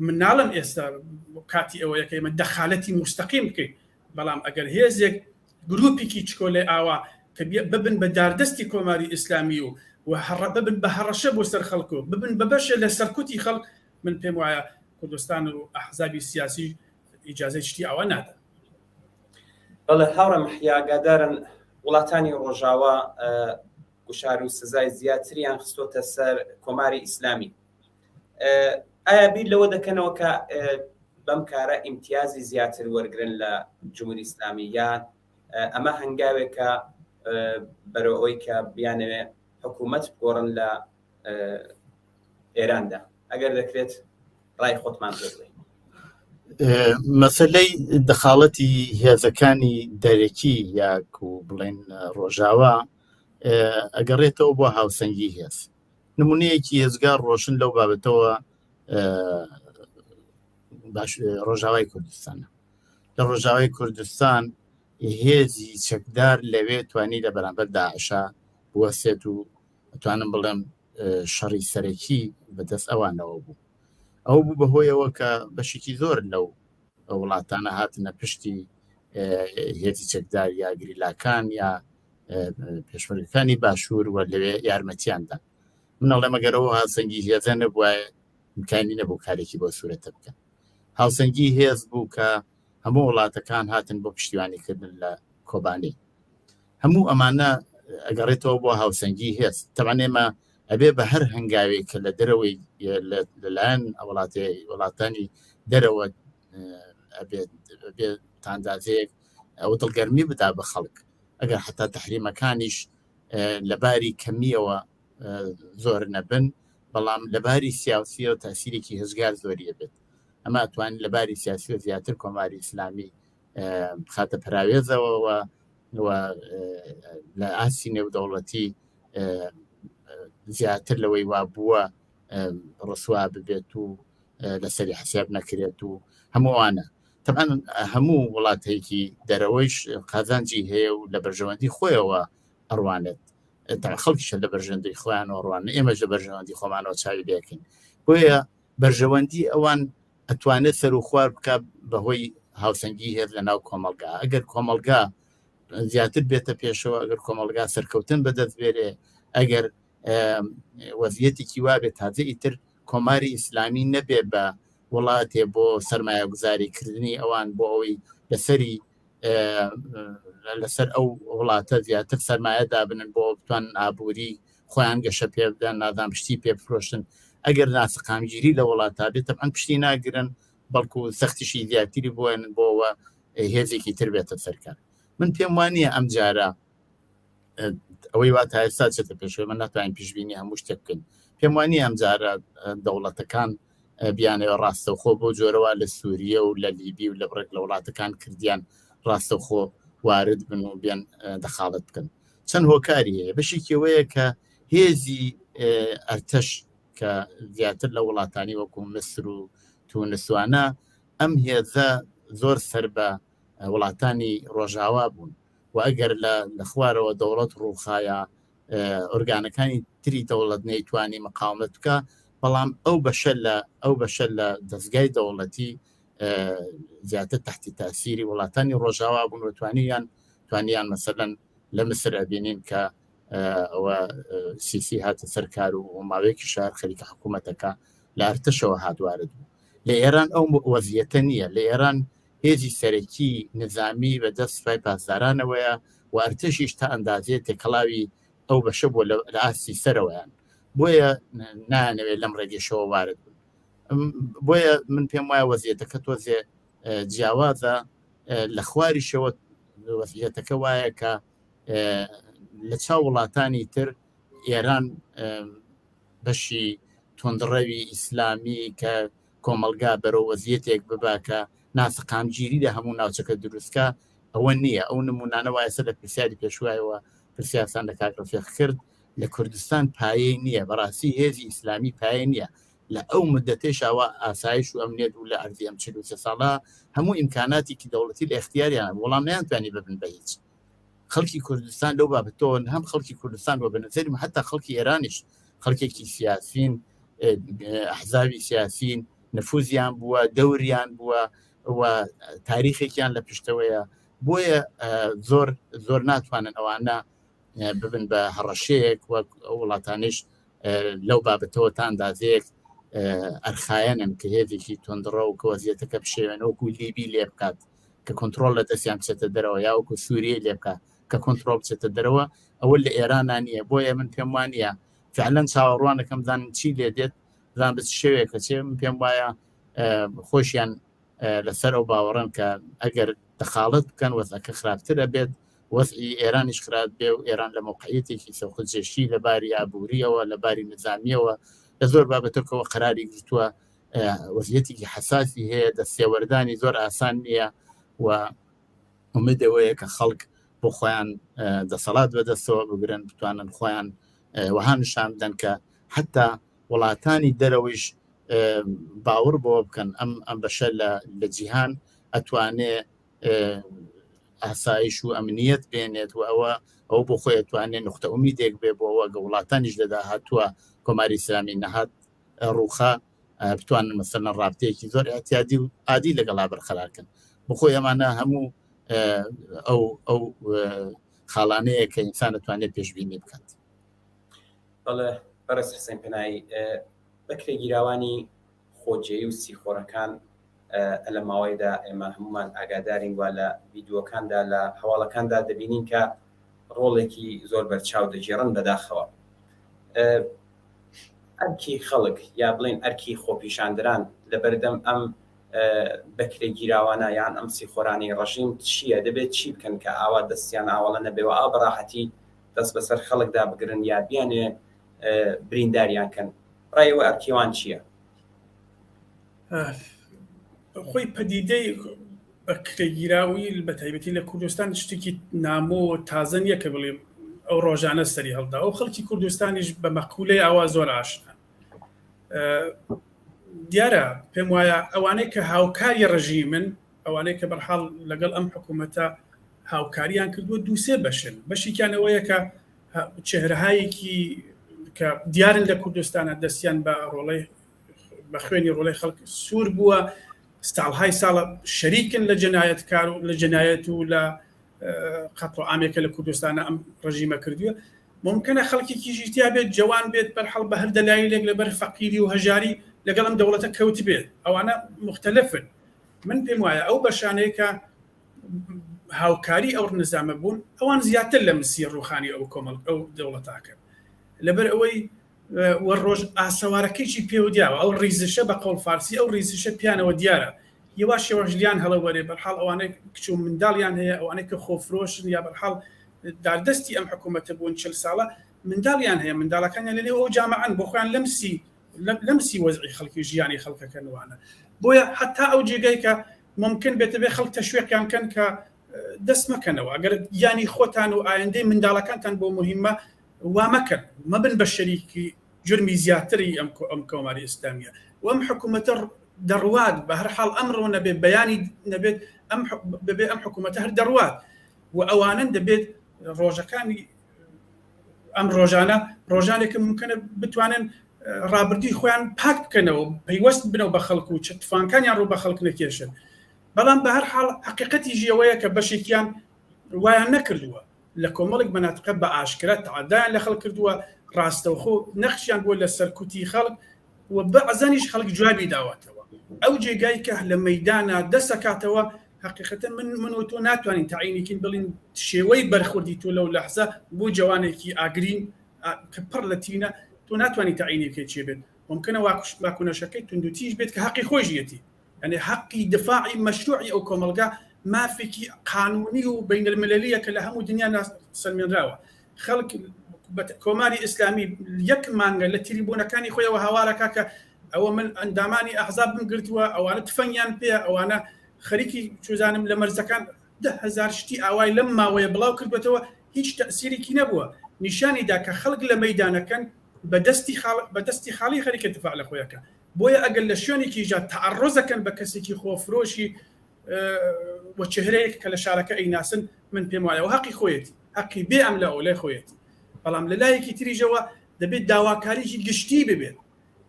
مناڵم ئێستا کاتی ئەوە یەکە ئێمە دەخالەتی مستەقیم بکەین، بەڵام ئەگەر هێزێک گروپێکی چکۆلێ ئاوا کە ببن بە داردەستی کۆماری ئیسلامی و ببن بە هەڕەشە بۆ سەر خەڵکۆ ببن بە بەشە لە سەرکوتی خەڵک، من پێم وایە کوردستان و ئەحزابی سیاسی ئیجازەی شتی ئەوە نادەن. بەڵێ هاوڕێم حیاگادارن وڵاتانی ڕۆژاوە گوشار و سزای زیاتریان خستۆتە سەر کۆماری ئیسلامی. ئایا بیر لەوە دەکەنەوە کە بەم کارە ئیمتیازی زیاتر وەرگرن لە جمهوری ئیسلامی یان ئەمە هەنگاوێکە بەرەوەی کە بیانەوێ حکوومەت بگۆڕن لە ئێراندا؟ ئەگەر دەکرێت ڕای خۆتمان بڵێ. مەسەلەی دەخاڵەتی هێزەکانی دەرەکی یاک و بڵێن ڕۆژاوە ئەگەڕێتەوە بۆ هاوسەنگی هێز. نمونەیەکی هێزگار ڕۆشن لەو بابەتەوە ڕۆژاوای کوردستانە. لە ڕۆژاوای کوردستان هێزی چەکدار لەوێ توانی لە بەرامبەر داعشا بوەسێت و ئەتوانم بڵێم شەڕی سەرەکی بەدەست ئەوانەوە بوو. ئەو بوو بەهۆیەوە کە بەشێکی زۆر لەو وڵاتانە هاتنە پشتی هێزی چەکدار یا گریلاکان یا پێشمەرگەکانی باشوور وە لەوێ یارمەتیاندا. منەڵێ مەگەرەوە هاوسەنگی هێزە نەبووە امکانی نەبوو کارێکی بۆ سوورەتە بکەن. هاوسەنگی هێز بوو کە هەموو وڵاتەکان هاتن بۆ پشتیوانیکردن لە کۆبانەی. هەموو ئەمانە ئەگەڕێتەوە بۆ هاوسەنگی هێز. تەمان ئێمە ئەبێ بە هەر هەنگاوێک کە لە دەرەوەی لەلایەن وڵاتانی دەرەوە بێت تاندازەیەک ئەو دڵگەرمی بدا بە خەڵک ئەگەر حتا تحریمەکانیش لەباری کەمیەوە زۆر نەبن بەڵام لەباری سیاسی و تاسیرێکی هزگار زۆریە بێت ئەمە ئەتوانین لەباری سیاسی و زیاتر کۆماری ئیسلامی خاتە پراوێزەوە لە ئاسی نێودەوڵەتی زیاتر لەوەی وا بووە ڕسوا ببێت و لەسەری حساب نەکرێت و هەمووانە طبعا هەموو وڵاتێکی دەرەوەیش قازانجی هەیە و لە بەرژەوەندی خۆیەوە ئەڕوانێت خەڵکیشە لە بەرژەندەی خۆیان ئەڕوان ئێمەش لە بەرژەوەندی خۆمانەوە چاوی لێکەین بۆیە بەرژەوەندی ئەوان ئەتوانێت سەر و خوار بکە بەهۆی هاوسەنگی هێز لە ناو کۆمەلگا ئەگەر کۆمەلگا زیاتر بێتە پێشەوە ئەگەر کۆمەلگا سەرکەوتن بەدەست بێرێ ئەگەر وەزیەتێکی وابێت تازەی تر کۆماری ئیسلامی نەبێ بە وڵاتێ بۆ سەرمایە گوزاریکردنی ئەوان بۆ ئەوەی لەسەر ئەو وڵاتە زیاتر سەرمایە دابنن بۆ بتوان ئابووری خۆیان گەشە پێ بدەن نادام پشتی پێ بفرۆشتن ئەگەر ناسەقامگیری لە وڵاتە بێت ئەم پشتی ناگرن بەڵکو سەختیشی زیاتری بۆێنن بۆەوە هێزێکی تر بێتە سەرکار من پێم وانە ئەم جارە ئەوەی وا تا ئێستا چێتە پێشەوە من ناتوانین پیشبینی هەموو شتێک بکەین پێم وانە ئەم جارە دەوڵەتەکان بیانەوە ڕاستەوخۆ بۆ جۆرەوە لە سووریە و لە لیبی و لە بڕێک لە وڵاتەکان کردیان ڕاستەوخۆ وارد بن و بیان دەخاڵت بکەن چەند هۆکاری هەیە بەشێکەوەیە کە هێزی ئەرتەش کە زیاتر لە وڵاتانی وەکو مسر و تونسوانە ئەم هێزە زۆر سەر بە وڵاتانی ڕۆژاوا بوون و ئەگەر لە خوارەوە دەوڵەت ڕووخایە ئۆرگانەکانی تری دەوڵەت نەیتوانی مقاومت بکە بەڵام ئەو بەشە لە دەستگای دەوڵەتی زیاتر تحتی تاسیری وڵاتانی ڕۆژاوا بوون و توانیان مەسەلەن لە مسر ئەبینین کە ئەوە سیسی هاتە سەرکار و ماوەیەکی شار خەریکە حکوومەتەکە لە ئەرتەشەوە هاتوارد بوو لە ئێران ئەو وەزیەتە نییە لە ئێران هێزی سەرەکی نظامی بە دەست سوپای پاسدارانەوەیە و ئەرتەشیش تا ئەندازێت تێکەڵاوی ئەو بەشە بۆ لە ئاستی سەرەوەیان بۆیە نانەوێت لەم ڕێگەشەوە وارد بوون بۆیە من پێم وایە وەزیەتەکە تۆزێ جیاوازە لە خواریشەوە وەزیەتەکە وایە کە لە چاو وڵاتانی تر ئێران بەشی تۆندڕەوی ئیسلامی کە کۆمەلگا بەرەو وەزیەتێک بباکە ناسەقامگیری لە هەموو ناوچەکە دروستکە ئەوە نییە ئەو نمونانە وایەسە لە پرسیاری پێشوایەوە پرسیاسان لە کاکرۆفێخ کرد لە کوردستان پایەی نییە بەڕاستی هێزی ئیسلامی پایە نییە لە ئەو مدەتێشەوە ئاسایش و ئەمنیەت و لە ئەرزی ئەم 43 ساڵە هەموو ئیمکاناتێکی دەوڵەتی لە اختیاریان وەڵام نەیانتوانی ببن بە هیچ خەڵکی کوردستان لەو بابەتەوە هەم خەڵکی کوردستان بۆ بەنظرم حتا خەڵکی ئێرانیش خەڵکێکی سیاسین ئەحزابی سیاسین نفوزیان بووە دەوریان بووە و تاریخێکیان لە پشتەوەیە بۆیە زۆر ناتوانن ئەوانە ببن بە هەڕەشەیەک وەک وڵاتانش لەو بابەتەوە تا ئەندازەیەک ئەرخایەنن کە هێزێکی تۆندڕە و کە وەزیەتەکە بشێوێنەوەکو لیبی لێ بکات کە کۆنتڕۆل لە دەستیان بچێتە دەرەوە یا وەکو سووریە لێ بکات کە کۆنتڕۆل بچێتە دەرەوە ئەوە لە ئێرانان نییە بۆیە من پێم وانە فعلەن چاوەڕوانەکەم زانن چی لێ دێت زان بچ شێوێکە چێ من پێم وایە خۆشیان لەسەر ئەو باوەڕن کە ئەگەر دەخاڵت بکەن وەزەکە خراپترە بێت وەزئی ئێرانیش خراپ بێ و ئێران لە موقعیتێکی سەوخجێشی لە باری ئابووریەوە لە باری نظامیەوە لە زۆر بابەتەکەەوە قراری گرتووە وەزیەتێکی حساسی هەیە دەستێوەردانی زۆر ئاسان نییە و ئومێدەوەیە کە خەڵک بۆ خۆیان دەسەڵات بەدەستەوە بگرن بتوانن خۆیان وەها نیشان بدەن کە حتا وڵاتانی دەرەوەیش باوەڕ بۆ بکەن ئەم بەشە لە جیهان ئەتوانێ ئاسایش و ئەمنیەت بێنێت و ئەو بۆ خۆی ئەتوانێت نقطە ئومیدێک بێ بۆەوە گە وڵاتانیش لەدا هاتووە کۆماری ئیسلامی نەهات ڕووخا بتوانن مەسەلەن ڕابطەیەکی زۆر احتیاطی و عادی لەگەڵا بەرقەرارکەن بخۆی ئەمانە هەموو ئەو خاڵانەیە کە ئینسان دەتوانێت پێشبینی بکات. بەڵێ بەڕێز حسین پێنایی بەکرێ گیراوانی خۆجێی و سیخۆرەکان لە ماوەیەدا ئێمە هەمومان ئاگادارین وە لە ڤیددیۆکاندا لە هەواڵەکاندا دەبینین کە ڕۆڵێکی زۆر بەرچاو دەگێڕن بەداخەوە ئەرکی خەڵک یا بڵێن ئەرکی خۆپیشاندران لە بەردەم ئەم بەکرێ گیراوانە یان ئەم سیخۆرانی ڕژیم چییە؟ دەبێت چی بکەن کە ئاوا دەستیان ئاوەڵە نەبێەوە ئا بەڕاحەتی دەست بەسەر خەڵکدا بگرن یا بیانێ برینداریان کەن؟ ڕایەوە ئەرکیوان چییە؟ خۆی پەدیدەی بەکرێگیراوی بە تایبەتی لە کوردستان شتێکی نامۆ تازە نییە کە بڵێم ئەو ڕۆژانە سەری هەڵدا ئەو خەڵکی کوردستانیش بە مەقولەی ئاوا زۆر ئاشنا. دیارە پێم وایە ئەوانەی کە هاوکاری ڕژیمن، ئەوانەی کە بەرحاڵ لەگەڵ ئەم حکوومەتە هاوکاریان کردووە دووسێ بەشن. بەشێکیانەوەیە کە چێهرەهایەکی کە دیارن لە کوردستانە دەستیان بە ڕۆڵەی بە خوێنی ڕۆڵەی خەڵک سوور بووە، ستاڵهای ساڵە شەریکن لە جەنایەتکار و لە جەنایەت و لە قەتڵ ئامێکە لە کوردستانە ئەم ڕژیمە کردووە. ممکنە خەڵکێکیشی تیا بێت جوان بێت بەرحەڵ بە هەر دەلایلێک لەبەر فەقیری و هەژاری لەگەڵ ئەم دەوڵەتە کەوت بێت. ئەوانە مختلفن. من پێم وایە ئەو بەشانەیە کە هاوکاری ئەو نظامە بوون ئەوان زیاتر لە مسی ڕوخانی ئەو کۆمەڵ ئەو دەوڵەتاکەن، لەبەر ئەوەی وەڕۆژ ئاسەوارەکەیی پێودیاوە ئەو ڕیزشە بە قەول فارسی ئەو ڕیزشە پیانەوە دیارە یەوا شێوەژلیان هەڵەوەرێ بەرحاڵ ئەوانەی کچ و منداڵیان هەیە، ئەوانەی کە خۆفرۆشن یا بەرحاڵ داردەستی ئەم حکوومەتە بوون 40 ساڵە منداڵیان هەیە، منداڵەکانیان لەنێو ئەو جامعەن بۆ خۆیان لەمسی وەزعی خەڵکی ژیانی خەڵکەکەنوانە. بۆیە حتا ئەو جێگای کە ممکن بێتە بێ خەڵک تەشویقیان کەن کە دەست مەکەنەوە، ئەگەر یانی خۆتان و ئایندەی منداڵەکانتان بۆ مهمە وا مەکەن، مەبن بە شەریکی جرمی زیاتری ئەم کۆماری ئیسلامیە و ئەم حکوومەتە دەڕوات بە هەر حاڵ ئەمڕۆ نەبێت بەیانی نەبێت بەبێ ئەم حکوومەتە هەر دەڕوات و ئەوانن دەبێت ڕۆژەکانی ئەم ڕۆژانێکە ممکنە بتوانن ڕابردوی خۆیان پاک بکەنەوە، پەیوەست بنەوە بە خەڵک و چتفانکانیان ڕوو بە خەڵک نەکێشن. بەڵام بە هەر حاڵ حقیقەتیژی ئەوەیە کە بەشێکیان وایان نەکردووە لە کۆمەڵێک بەناتقە بە ئاشکرا تعدایان لە خەڵک کردووە، ڕاستەوخۆ نەخشیان بووە لە سەرکوتی خەڵک و بەعزانیش خەڵک جوابی داواتەوە. ئەو جێگای کە لە مەیدانە دەسەکاتەوە حقیقەتەن من و تۆ ناتوانین تعینیکین بڵین شێوەی بەرخوردی تۆ لەو لەحزە بۆ جوانێکی ئاگرین کە پڕ لە تینە تۆ ناتوانانی تعینیکەی چێ بێت. ممکنە واکوونەشەکەی توندوتیش بێت کە حەقی خۆشیەتی، یعنی حەقی دفاعی مەشروعی ئەو کۆمەلگا مافێکی قانونی و بین المللیە کە لە هەموو دنیا سەلمێنراوە. خەڵک کۆماری ئیسلامی یەک مانگە لە تریبونەکانی خۆیەوە هاوارەکە کە ئەوە من ئەندامانی ئەحزاب بگرتووە، ئەوانە تفەنگیان پێ، ئەوانە خەریکی چوزانم لە مەرزەکان 10,000 شتی ئاوای لەم ماوەیە بڵاو کردبێتەوە، هیچ تەسیرێکی نەبووە، نیشانیدا کە خەڵک لە مەیدانەکەن بەدەستی خاڵی خەریکە دفاع لە خۆیەکە. بۆیە ئەگەر لە شوێنێکی جا تعرضەکەن بە کەسێکی خۆفرۆشی وە چهرەیەک کە لە شارەکە ئەیناسن، من پێم وایە و حەقی خۆیەتی، حەقی بێ ئەم لە ئەولای خۆیەتی. بەڵام لە لایەکی تریژەوە دەبێت داواکاریی گشتی ببێت،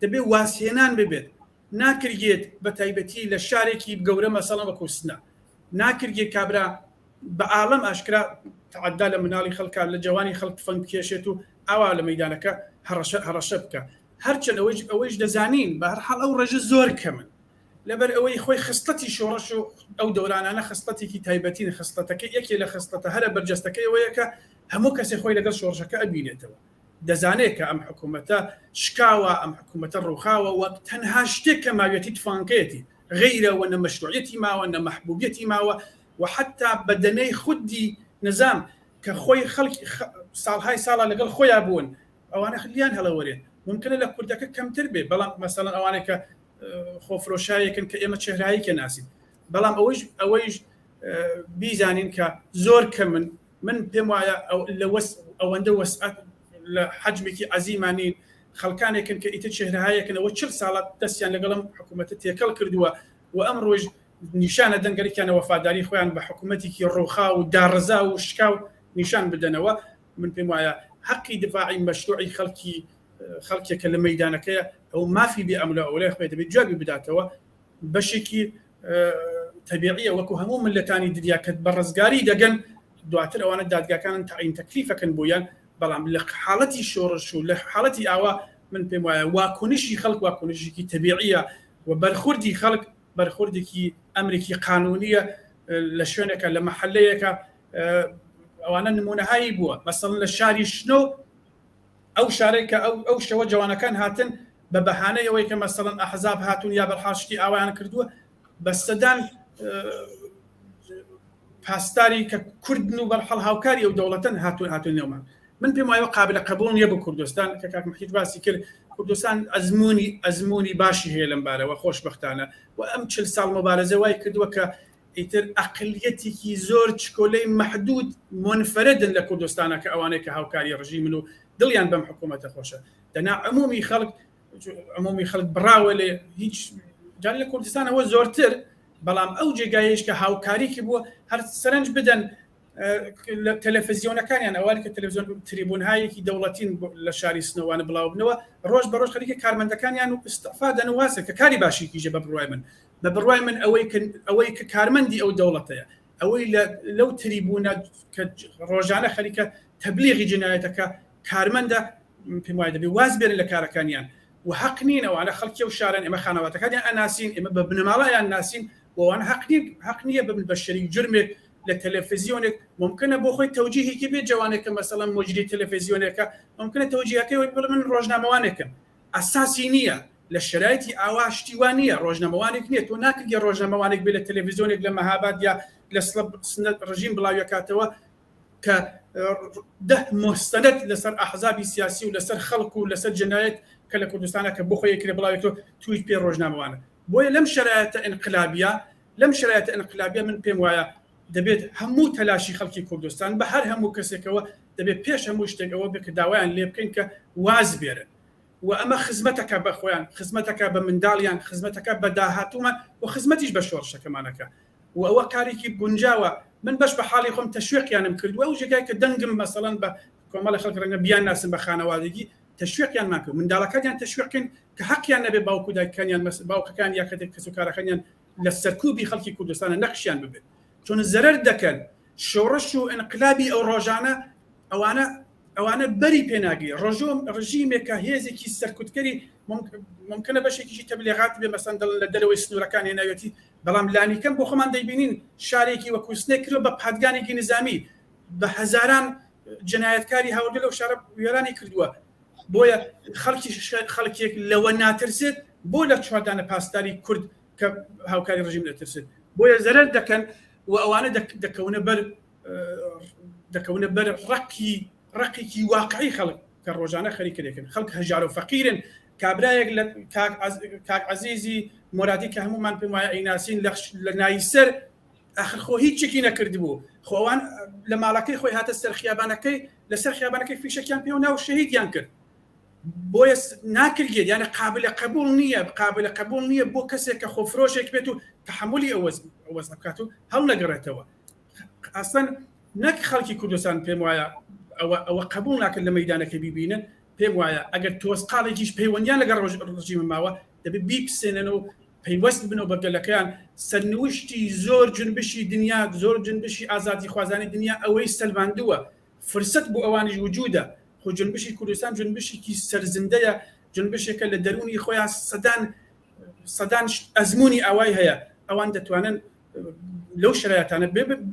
دەبێت واسهێنان ببێت، ناکرێت بە تایبەتی لە شارێکی گەورە مەسەڵە بە کوستنە، ناکرێت کابرا بە ئاڵم ئاشکرا تعدا لە مناڵی خەڵکە لە جوانی خەڵک فەنگ کێشێت و ئاوا لە مەیدانەکە هەڕەشە بکە. هەرچەند ئەوەیش دەزانین بە هەر حاڵ ئەو ڕێژە زۆر کەمن، لەبەر ئەوەی خۆی خستەتی شۆڕەش و ئەو دەورانانە خستەتێکی تایبەتین، خستەتەکە یەکێ لە خستەتە هەرە بەرجەستەکەی ئەوەیە کە هەموو کەسێک خۆی لەگەڵ شۆڕشەکە ئەبینێتەوە. دەزانێت کە ئەم حکوومەتە شکاوە، ئەم حکوومەتە ڕووخاوە وەک تەنها شتێک کە ماوێتی تفانکەیەتی غیرەوە نە مەشروعیەتی ماوە نە مەحبوبیەتی ماوە و حتا بەدەنەی خودی نظام کە خۆی خەڵکی ساڵهای ساڵە لەگەڵ خۆیان بوون ئەوانە خلیان هەڵەوەرێت. ممکنە لە کوردەکە کەمتر بێ، بەڵام مەسەڵەن ئەوانێک کە خۆفرۆشایەکن کە ئێمە چێهراییکە ناسین، بەڵام ئەوەیش بیزانین کە زۆر کەمن. من پێم وایە ئەوەندە وەسعەت لە حەجمێکی عەزیمانین، خەڵکانێکن کە ئیتر چێهرەهایەکەنەوە 40 ساڵە دەستیان لەگەڵم حکوومەتە تێکەڵ کردووە و ئەم ڕۆژ نیشانە دەنگەرێکیانە وەفاداری خۆیان بە حکوومەتێکی ڕووخا و داڕزا و شکاو نیشان بدەنەوە. من پێم وایە حەقی دفاعی مەشروعی خەڵکێکە لە مەیدانەکەیە ئەو مافی بێ ئەم لە ئەولای خۆی دەبێت جوابی بداتەوە. بەشێکی تەبیعیە وەکو هەموو ملەتانی دنیاکەت بە ڕزگاری دەگەن، دواتر ئەوانە دادگاکانن تعیین تەکلیفەکەن بۆیان. بەڵام لە حاڵەتی شۆڕش و لە حاڵەتی ئاوا من پێم وایە واکۆنشی خەڵک واکۆنشێکی تەبیعیە و بەرخوردی خەڵک بەرخوردێکی ئەمریکی قانونیە لە شوێنێکە لە مەحەلەیەکە. ئەوانە نمونەهایی بووە، مەسەڵەن لە شاری شنۆ 40 ساڵ 50 ساڵ 60 ساڵ 70 ساڵ 80 ساڵ 90 ساڵ 90 ساڵ 90 ساڵ 90 ساڵ ئەو شارێک کە ئەو شەوە جوانەکان هاتن بە بەهانەی ئەوەی کە مەسەڵەن ئەحزاب هاتون یا بەرحاشتی ئاوایان کردووە بە سەدان پاسداری کە کوردن و بەرحەڵ هاوکاری ئەو دەوڵەتەن هاتون نێومان من پێم وایە قابلە قبول نییە بۆ کوردستان کە کاک محید باسی کرد کوردستان ئەزمموی باشی هەیە لەم بارەوە خۆشبەختانە و ئەم 40 ساڵ مبارەزە وای کردووە کە ئیتر ئەقلیەتێکی زۆر چکۆلەی مەحدود منفەردن لە کوردستانە کە ئەوانەیە کە هاوکاری ڕژیمن و دڵیان بەم حکوومەتە خۆشە دەنا عمومی خەڵک بڕاوە لێ هیچ جان لە کوردستانەوە زۆرتر بەڵام ئەو جێگایش کە هاوکاریکی بووە هەر سەرنج بدەن تەلەڤیزیۆنەکانیان ئەوان کە تەلەڤیزیۆن تریبونهایەکی دەوڵەتین لە شاری سنەوانە بڵاو بنەوە ڕۆژ بە ڕۆژ خەریکە کارمەندەکانیان و ئستەفادەن واسە کە کاری باشیکیژە بە بڕوای من ئەوەی کە کارمەندی ئەو دەوڵەتەیە ئەوەی لەو تریبونە کە ڕۆژانە خەریکە تەبلیغی جنایەتەکە کارمەندە پێم وایە دەبێ واز بێنن لە کارەکانیان و حەق نین ئەوانە خەڵکی و شارن ئێمە خانەواتەکانیان ئەناسین ئێمە بە بنەماڵەیان ناسین وەوانە حەق نییە ببن بە شەریک جرمێک لە تەلەڤیزیۆنێک ممکنە بۆ خۆی تەوجیهێکی بێت جوانێکە مەسەڵەن مجری تەلەڤیزیۆنێکە ممکنە تەوجیهەکەی بڵێ من ڕۆژنامەوانێکم ئاساسی نییە لە شرایطی ئاواشتیوان نییە ڕۆژنامەوانێک نییە تۆ ناکردی ڕۆژنامەوانێک بێ لە تەلەڤیزیۆنێک لە مەهاباد یا لە سنەت ڕژیم بڵاویەکاتەوە کە ده مستند لەسەر ئەحزابی سیاسی و لەسەر خەڵک و لەسەر جنایەت کە لە کوردستانە کە بۆ خۆی کرێ بڵاوێتەوە تویت پێ ڕۆژنامەوانە بۆیە لەم شرایطە ئینقلابیە من پێم وایە دەبێت هەموو تەلاشی خەڵکی کوردستان بە هەر هەموو کەسێکەوە دەبێت پێش هەموو شتێکەوە بکە داوایان لێ بکەین کە واز بێرن و ئەمە خزمەتەکە بە خۆیان خزمەتەکە بە منداڵیان خزمەتەکە بە داهاتومان و خزمەتیش بە شۆڕشەکەمانەکە و ئەوە کارێکی گونجاوە من بەش بە حاڵی خۆم تەشویقیانم کردووە و ژێگای کە دەنگم مەسەڵەن بە کۆمەڵی خەڵک ڕەنگە بیان ناسن بە خانەوادگی تەشویقیان ماکرد منداڵەکانیان تەشویقکەن کە حەقیان نەبێ باوکو دایکەکانیان باوکەکان یا کەس و کارەکانیان لە سەرکوبی خەڵکی کوردستانە نەخشیان ببێت چون زەرەر دەکەن شۆڕش و ئینقلابی ئەو ڕۆژانە ئەوانە بەری پێناگری ڕژیمێکە هێزێکی سەرکوتکەری ممکنە بەشێکیشی تەبلیغات بێ مەسەن لە دەرەوەی سنوورەکان هێناوێتی بەڵام لانیکەم بۆ خۆمان دەیبینین شارێکی وەکو سنێ کرد بە پادگانێکی نظامی بە هەزاران جنایەتکاری هاوردە لەو شارە وێرانی کردووە بۆیە خەڵکێک لەوە ناترسێت بۆ لە چواردانە پاسداری کورد کە هاوکاری ڕژیم دەترسێت بۆیە زەرەر دەکەن و ئەوانە دەکەونە بەر ڕقێکی واقعی خەڵک کە ڕۆژانە خەریکە دەکەن خەڵک هەژار و فەقیرن کابرایەک لە کاک عەزیزی مۆرادی کە هەمومان پێم وایە ئەیناسین لە نایسەر ئاخر خۆ هیچێکی نەکردبوو خۆوان لە ماڵەکەی خۆی هاتە سەر خیابانەکەی لەسەر خیابانەکەی فیشەکیان پێ و ناو شەهیدیان کرد بۆیە ناکردێت یانە قابلە قبول نییە بۆ کەسێک کە خۆفرۆشێک بێت و تحملی ئەوەز بکات و هەڵ نەگەڕێتەوە ئەسڵەن نەک خەڵکی کوردستان پێم وایە ئەوە قبول ناکرد لە مەیدانەکە بیبینن پێم وایە ئەگەر تۆسقاڵێکیش پەیوەندیان لەگەڵ ڕژیم ماوە دەبێت بیپسێنن و پەیوەست بنەوە بەگەلەکەیان سەرنوشتی زۆر جنبشی دنیا زۆر جنبشی ئازادی خوازانی دنیا ئەوەی سەلماندووە فرسەت بۆ ئەوانیش وجودە خۆ جنبشی کوردستان جنبشێکی سەرزندەیە جنبشێکە لە دەرونی خۆیان سەدان ئەزمموی ئاوای هەیە ئەوان دەتوانن لەو شرایەتانە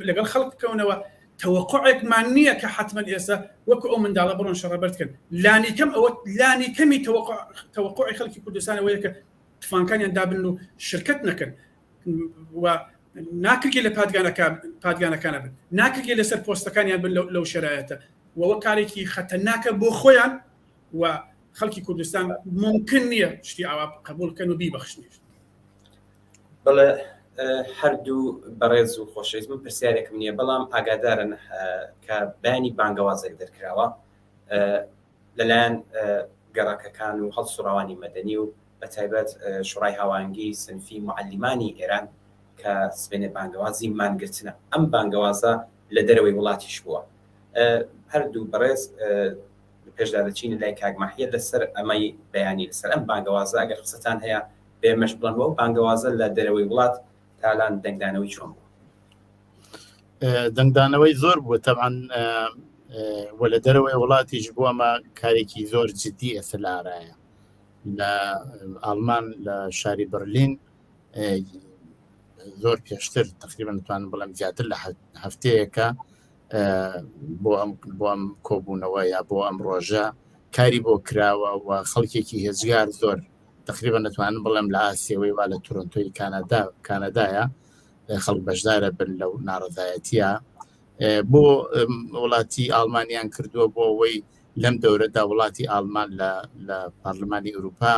لەگەڵ خەڵک بکەونەوە تەوەقعێکمان نییە کە حتمما ئێستا وەکو ئەو منداڵە بڕۆن شەڕەبەرکەن لانیکەمی تەوەقعی خەڵکی کوردستانەوەیە کە تفانکانیان دابن و شرکت نەکەن و ناکرێت لە پادگانەکانە بن ناکرێت لەسەر پۆستەکانیان بن لەو شرایەتە وەوە کارێکی خەتەرناکە بۆ خۆیان و خەڵکی کوردستان ممکن نییە شتی ئاوا قبولکەن و بیبەخشنیش بەڵێ هەردوو بەڕێز و خۆشەویست من پرسیارێکم نییە بەڵام ئاگادارن کە بانی بانگەوازێک دەرکراوە لەلایەن گەڕاکەکان و هەڵسوڕاوانی مەدەنی و بەتایبەت شوڕای هاوانگی سنفی معلمانی ئێران کە سبێنێ بانگەوازی مانگرتنە ئەم بانگەوازە لە دەرەوەی وڵاتیش بووە هەردوو بەڕێز پێشدا دەچینە لای کاک مەحیە لەسەر ئەمەی بەیانی لەسەر ئەم بانگەوازە ئەگەر قسەتان هەیە بێمەش بڵێنەوە بانگەوازە لە دەرەوەی وڵات تالان دەنگدانەوەی چۆن بوو دەنگدانەوەی زۆر بووە تەبعاً وە لە دەرەوەی وڵاتیش بووە ئەمە کارێکی زۆر جددی ئێستا لە ئارایە لە ئاڵمان لە شاری بەرلین زۆر پێشتر تقریبا دەتوانم بڵێم زیاتر لە هەفتەیەکە بۆ ئەم کۆبوونەوە یا بۆ ئەم ڕۆژە کاری بۆ کراوە و خەڵکێکی هێزگار زۆر تقریبا نتوانم بڵێم لە ئاسیەوەی وا لە تورنتۆی کانادایە خەڵک بەشدارە بن لەو ناڕزایەتیە بۆ وڵاتی ئالمانیان کردووە بۆ ئەوەی لەم دەورەدا وڵاتی ئالمان لە پارلمانی ئوروپا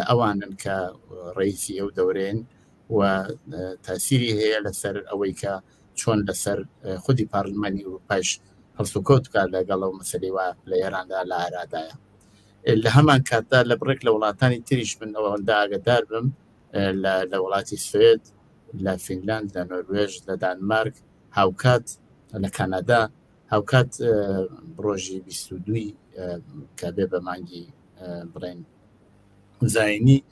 ئەوانن کە ڕئیسی ئەو دەورێن و تاسیری هەیە لەسەر ئەوەی کە چۆن لەسەر خودی پارلمانی ئوروپاش هەڵسوکەوتکە لەگەڵ ئەو مەسەلەی وا لە ئێراندا لە ئارادایە لە هەمان کاتدا لە بڕێک لە وڵاتانی تریش من ئەوەندا ئاگدار بم لە وڵاتی سوێد لە فینلاند لە نۆروێژ لە دانمارک هاوکات لە کانادا هاوکات ڕۆژی 22 کە بێ بە مانگی بڕێن زاینی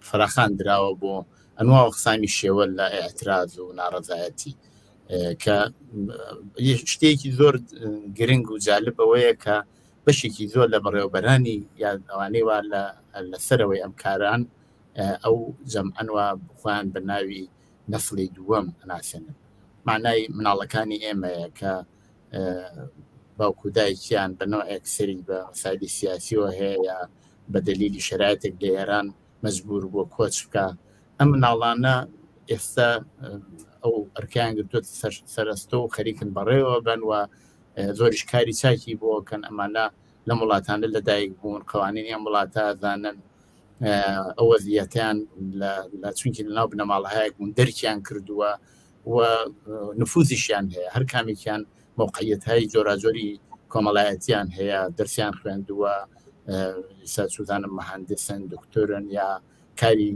فراخان دراوە بۆ ئەنواوە قسامی شێوە لە ئاعتراض و ناڕەزایەتی کە شتێکی زۆر گرنگ و جالب ئەوەیە کە بەشێکی زۆر لە بەڕێوەبەرانی یان ئەوانەی وا لەسەرەوەی ئەم کاران ئەو جەمعەنوە بخوایان بە ناوی نەسڵی دووەم ئەناسێنن معنای مناڵەکانی ئێمەیە کە باوکو دایکیان بە نوعێک سەری بە مەسایلی سیاسیەوە هەیە بە دەلیلی شرایطێک لە ئێران مەجبور بۆ کۆچ بکە ئەم مناڵانە ئێستا ئەو ئەرکیان گرتووە سەرستە و خەریکن بەڕێوە بن و زۆریش کاری چاکی بۆکەن ئەمانە لە وڵاتانە لەدایک بوون قوانینی ئەم وڵاتە زانن ئەوە زیاتیان لە چونکی لەناو بنەماڵەهایەک بوون دەرکیان کردووە و نفوزیشیان هەیە هەر کامێکیان موقعیت‌های جۆراجۆری کۆمەڵایەتیان هەیە دەرسیان خوێندووە سوزانم مەهندسن دکتۆرن یا کاری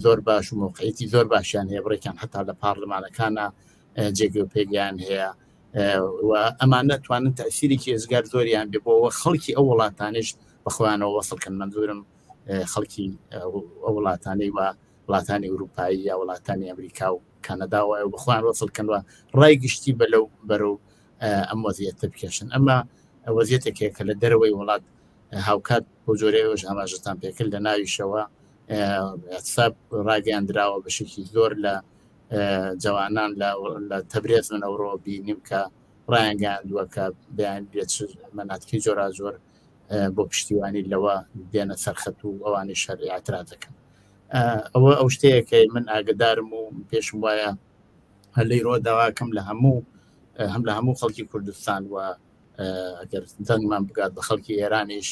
زۆر باش و موقعیتی زۆر باشیان هەیە بڕێکیان هەتا لە پارلمانەکانە جێگە و پێگیان هەیە و ئەمانە توانن تەسیرێکی ێزگار زۆریان بێ بۆەوە خەڵکی ئەو وڵاتانش بەخۆیانەوە وەسڵکەن منزورم خەڵکی ئەو وڵاتانەی و وڵاتانی ئوروپایی یا وڵاتانی ئەمریکا و کانەداوە و بخۆیان وەسڵکەنەوە ڕای گشتی بەرەو ئەم وەزیەتە بکێشن ئەمە وەزیەتێکێ کە لە دەرەوەی وڵات هاوکات بۆ جۆرەوەش ئاماژەتان پێکرد لە ناویشەوە حساب ڕاگەیاندراوە بەشێکی زۆر لە جوانان لە تەبرێز من ئەوڕۆ بینیم کە ڕایانگەاندووە کە بەیان بێت مەناتکی جۆرا زۆر بۆ پشتیوانی لەوە دێنە سەرخەت و ئەوانی شەرعی ئاعتراض دەکەن ئەوە ئەو شتەیەکە من ئاگدارم و پێشم وایە هەلەی ڕۆ داواکەم لە هەموو خەڵکی کوردستان و ئەگەر دەنگمان بگات بە خەڵکی ئێرانیش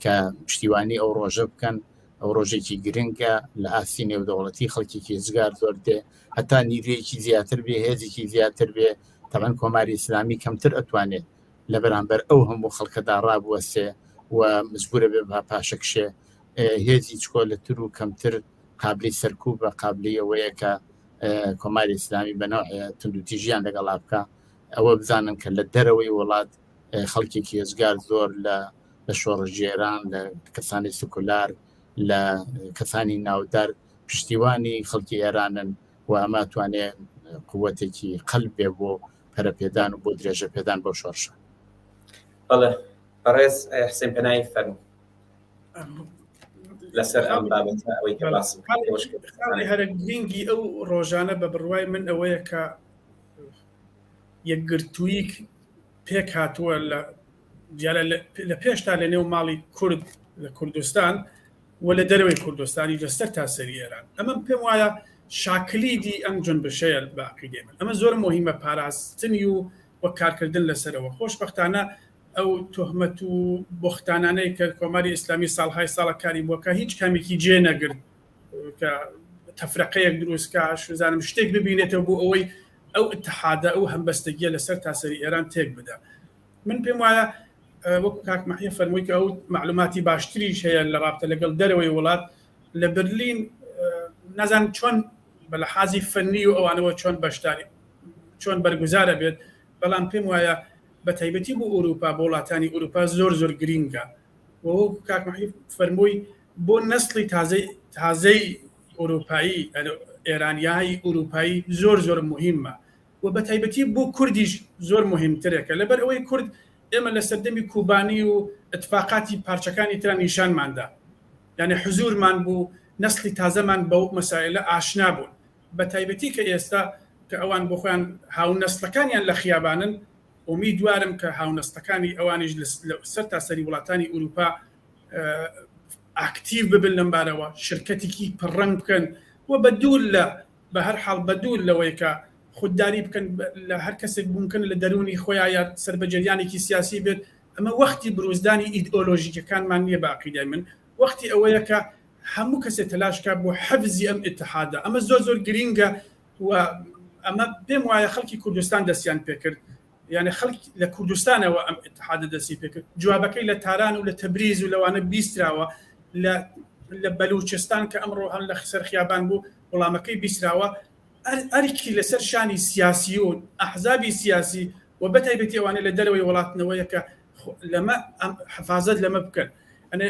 کە پشتیوانی ئەو ڕۆژە بکەن ئەو ڕۆژێکی گرنگە لە ئاسی نێودەوڵەتی خەڵکێکی هێزگار زۆر دێ هەتا نیرویەکی زیاتر بێ هێزێکی زیاتر بێ تەمەەن کۆماری ئیسلامی کەمتر ئەتوانێت لە بەرامبەر ئەو هەموو خەڵکەدا ڕابوەسێ و مجبورە بێ بە پاشەکشێ هێزی چکۆلەتر و کەمتر قابلی سەرکوب بە قابلی ئەوەیە کە کۆماری ئیسلامی بەناو تندوتیژیان لەگەڵا بکە ئەوە بزانن کە لە دەرەوەی وڵات خەڵکێکی هێزگار زۆر لە شۆڕژێران لە کەسانی سکولار لە کەسانی ناودار پشتیوانی خەڵکی ئێرانن و ئەمە توانێت قووەتێکی قەلب بێ بۆ پەرەپێدان و بۆ درێژە پێدان بۆ شۆڕشە. بەڵێ بەڕێز حسین پەنایی فەرموو لەسەر ئەم بابەتە ئەوەی کە باس هەرە گرنگی ئەو ڕۆژانە بە بڕوای من ئەوەیە کە یەکگرتوویک پێک هاتووە لە پێشتا لە نێو ماڵی کورد لە کوردستان و لە دەرەوەی کوردستانی لەسەر تاسەری ئێران ئەمە پێم وایە شاکلیدی ئەم جنبشەیە بە عقیدەی من ئەمە زۆر مهمە پاراستنی و وە کارکردن لەسەرەوە خۆشبەختانە ئەو تۆهمەت و بۆختانانەی کە کۆماری ئیسلامی ساڵهای ساڵەکاری بووە کە هیچ کامێکی جێ نەگرت کە تەفرەقەیەک دروستکە شوزانم شتێک ببینێتەوە بۆ ئەوەی ئەو اتحادە ئەو هەمبەستەگیە لەسەر تاسەری ئێران تێک بدە من پێم وایە وەکو کاک مەحیە فەرمووی کە ئەو معلوماتی باشتریش هەیە لە رابطە لەگەڵ دەرەوەی وڵات لە برلین نازان چۆن بە لەحازی فەنی و ئەوانەوە چۆن بەشداری چۆن بەرگوزارە بێت بەڵام پێم وایە بە تایبەتی بۆ ئوروپا بۆ وڵاتانی ئوروپا زۆر زۆر گرینگە وەکو کاک مەحیە فەرمووی بۆ نەسڵی تازەی ئوروپایی ئێرانیایی ئوروپایی زۆر زۆر مهمە و بە تایبەتی بۆ کوردیش زۆر مهمترێکە لەبەر ئەوەی کورد ئێمە لە سەردەمی کوبانی و اتفاقاتی پارچەکانی تران نیشانماندا یعنی حزورمان بوو نەسڵی تازەمان بەو مەسائلە ئاشنا بوون بە تایبەتی کە ئێستا کە ئەوان بۆ خۆیان هاو نەسڵەکانیان لە خیابانن ئومیدوارم کە هاونەستەکانی ئەوانیش سەر تاسەری وڵاتانی ئوروپا ئاکتیو ببن لەم بارەوە شرکەتێکی پڕەنگ بکەن و بە هەر حاڵ بەدوور لەوەی کە خودداری بکەن لە هەر کەسێک بوونکن لە دەرونی خۆیان یا سەر بە جەریانێکی سیاسی بێت ئەمە وەختی بروزدانی ئیدئۆلۆژیکەکانمان نییە بە عقیدەی من وەختی ئەوەیە کە هەموو کەسێک تەلاشکە بۆ حەفزی ئەم ئیتحادە ئەمە زۆر گرینگە و ئەمە پێم وایە خەڵکی کوردستان دەستیان پێکرد یعنی خەڵک لە کوردستانەوە ئەم ئیتحادە دەستی پێکرد جوابەکەی لە تاران و لە تەبریز و لەوانە بیستراوە لە بەلوچستان کە ئەمڕۆ هەن لە خسەر خیابان بوو وەڵامەکەی بیستراوە ئەرکی لەسەر شانی سیاسیون ئەحزابی سیاسی و بەتایبەتی ئەوانە لە دەرەوەی وڵاتنەوەیە کە لەمە حفاظت لەمە بکەن ئەنێ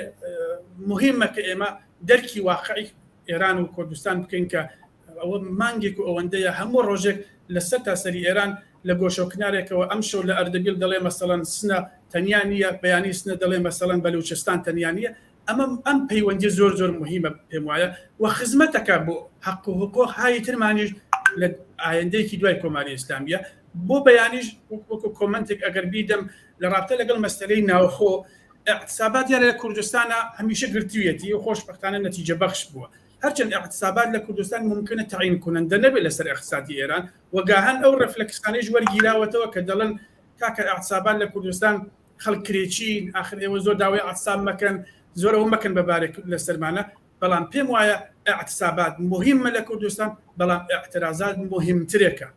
مهمە کە ئێمە دەرکی واقعی ئێران و کوردستان بکەین کە ئەوە مانگێک و ئەوەندەیە هەموو ڕۆژێک لەسەر تاسەری ئێران لە گۆشەکنارێکەوە ئەم شەو لە ئەردەبیل دەڵێ مەسەڵەن سنە تەنیا نیە بەیانی سنە دەڵێ مەسەڵەن بەلوچستان تەنیا نیە ئەم پەیوەندی زۆر مهمە پێم وایە و خزمەتەکە بۆ حەق و حقوق هایترمانیش لە ئایندەیەکی دوای کۆماری ئیسلامیە بۆ بەیانیش وەکو کۆمنتێک ئەگەر بیدەم لە رابطە لەگەڵ مەسەلەی ناوخۆ اقتصابات یان لە کوردستانە هەمیشە گرتوویەتی و خۆشبەختانە نەتیجە بەخش بووە هەرچەند اقتصابات لە کوردستان ممکنە تعیین کننده نەبێت لەسەر اقتصادی ئێران وەگاهەن ئەو ڕفلەکسانەیش وەرگیراوەتەوە کە دەڵێن کاکە اقتصابات لە کوردستان خەڵکرێکی ئاخر ئێوە زۆر داوای اقتصاب مەکەن زۆر ئەو مەکەن بەبارێک لەسەرمانە بەڵام پێم وایە اقتصابات مهمە لە کوردستان بەڵام اعتراضات مهمترێکە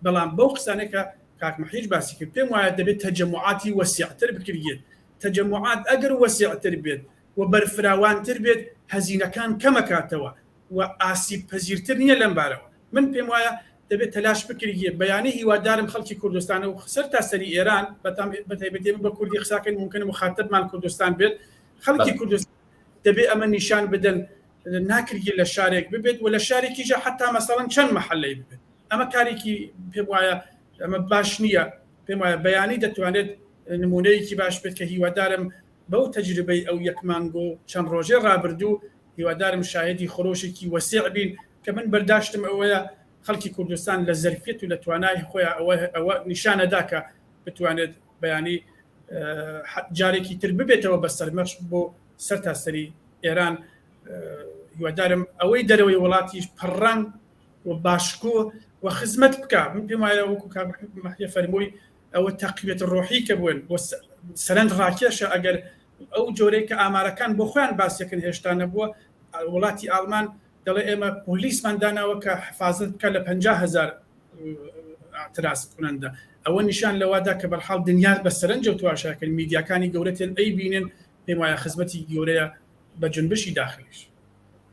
بەڵام بەو قسانێکە کاک مەحیج باسی کرد پێم وایە دەبێت تەجەموعاتی وەسیعتر بکرێت تەجەموعات ئەگەر وەسیعتر بێت و بەرفراوانتر بێت هەزینەکان کەمەکاتەوە و ئاسیب پەزیرتر نییە لەم بارەوە من پێم وایە دەبێت تەلاش بکرێت بەیانی هیوادارم خەڵکی کوردستانە و سەر تاسەری ئێران بەتایبەتی بە کوردی قساکەین ممکنە مخاتبمان کوردستان بێت خەڵکی کوردستان دەبێت ئەمە نیشان بدەن ناکرێت لە شارێک ببێت و لە شارێکیژە حتا مەسەڵەن چەند مەحەلەی ببێت ئەمە کارێکی پێم وایە ئەمە باش نییە پێم وایە بەیانی دەتوانێت نمونەیەکی باش بێت کە هیوادارم بەو تەجربەی ئەو یەک مانگۆ چەند ڕۆژێ ڕابردوو هیوادارم شاهدی خۆشێکی وەسیع بین کە من بەرداشتم ئەوەیە خەڵکی کوردستان لە زەرفێت و لە توانای خۆیان ئەوە نیشانەدا کە بتوانێت بەیانی جارێکی تر ببێتەوە بە سەرمەش بۆ سەر تاسەری ئێران هیوادارم ئەوەی دەرەوەی وڵاتیش پەڕەنگ و باشکۆ و خزمەت بکە من پێم وایە وەکو مەحیە فەرمووی ئەوە تەقویەت ڕۆحی کە بوون سەرنج ڕاکێشە ئەگەر ئەو جۆرەی کە ئامارەکان بۆ خۆیان باسیەکەن هێشتا نەبووە وڵاتی ئالمان دەڵێ ئێمە پۆلیسمان داناوە کە حفاظت بکە لە 50,000 اعتراض کننده ئەوە نیشان لەوادا کە بەرحاڵ دنیا بە سەرنجە و تواشاکەن میدیاکانی گەورەتێن ئەی بینن پێم وایە خزمەتی گەورەیە بە جنبشی داخلیش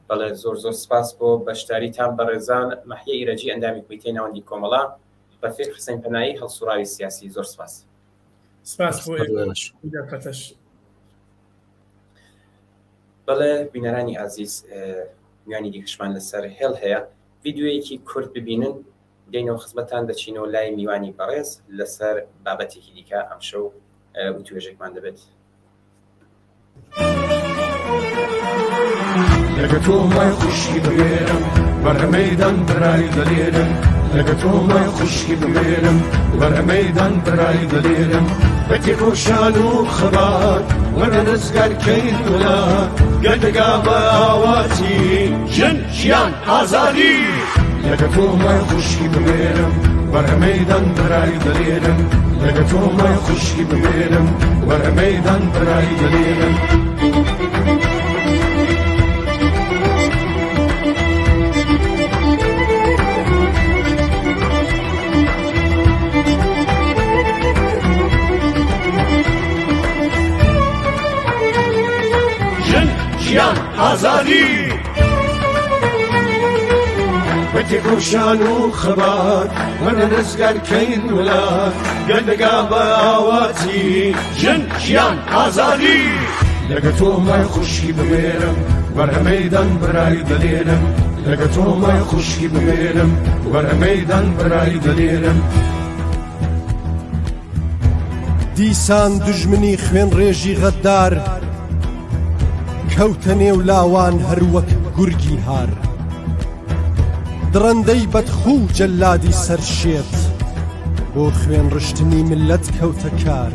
بەڵێ زۆر سپاس بۆ بەشداریتان بەڕێزان مەحیە ئیرەجی ئەندامی کویتەی ناوەندی کۆمەڵا بەفێر حسین پەنایی هەڵسوڕاوی سیاسی زۆر سپاس بەڵێ بینەرانی عزیز میوانی دیکەشمان لەسەر هێڵ هەیە ڤیدیۆیەکی کورت ببینن دێنەوە خزمەتان دەچینەوە لای میوانی بەڕێز لەسەر بابەتێکی دیکە ئەم شەو و توێژێکمان دەبێت لەگە تۆمای خوشی بمێرم بەرهەمەیدان برای دەلێرم لەگە تۆمای خوشی بمێرم بەرهەمەیدان برای دەلێرم بەتی ڕۆشان و خەبات وەرە ڕزگارکەی وڵات گەردەگا بە ئاواتی ژن ژیان ئازادی لەگە تۆمای خوشی بمێرم بەرهەمەیدان برای دەلێرم لەگە تۆمای خوشی بمێرم بەرهەمەیدان برای دەلێرم ژیان ئازادی بەتی ڕۆشان و خەبات وەرە ڕزگارکەین وڵات گەردەگا بە ئاواتی ژن ژیان ئازادی لەگە تۆمای خوشی بمێرم بەرهەمەیدان برای دەلێرم لەگە تۆمای خوشی بمێرم بەرهەمەیدان برای دەلێرم دیسان دژمنی خوێن ڕێژی غەدار کەوتە نێو لاوان هەر وەک گورگی هار دڕەندەی بەدخوو جەلادی سەرشێت بۆ خوێن ڕشتنی ملت کەوتە کار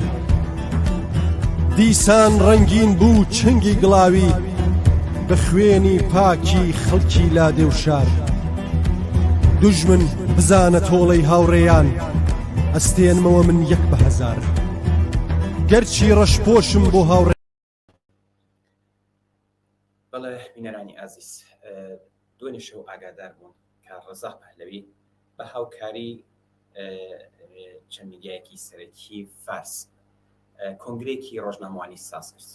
دیسان ڕەنگین بوو چنگی گڵاوی بە خوێنی پاکی خەڵکی لادێ و شار دوژمن بزانە تۆڵەی هاوڕێیان ئەستێنمەوە من یەک بە هەزار گەرچی ڕەشپۆشم بۆ هاوڕێ بەڵێ بینەرانی ئازیز دوێنێ شەو ئاگادار بوون کە ڕەزا پەهلەوی بە هاوکاری چەند میدیایەکی سەرەکی فارس کۆنگرێکی ڕۆژنامەوانی ساز کرد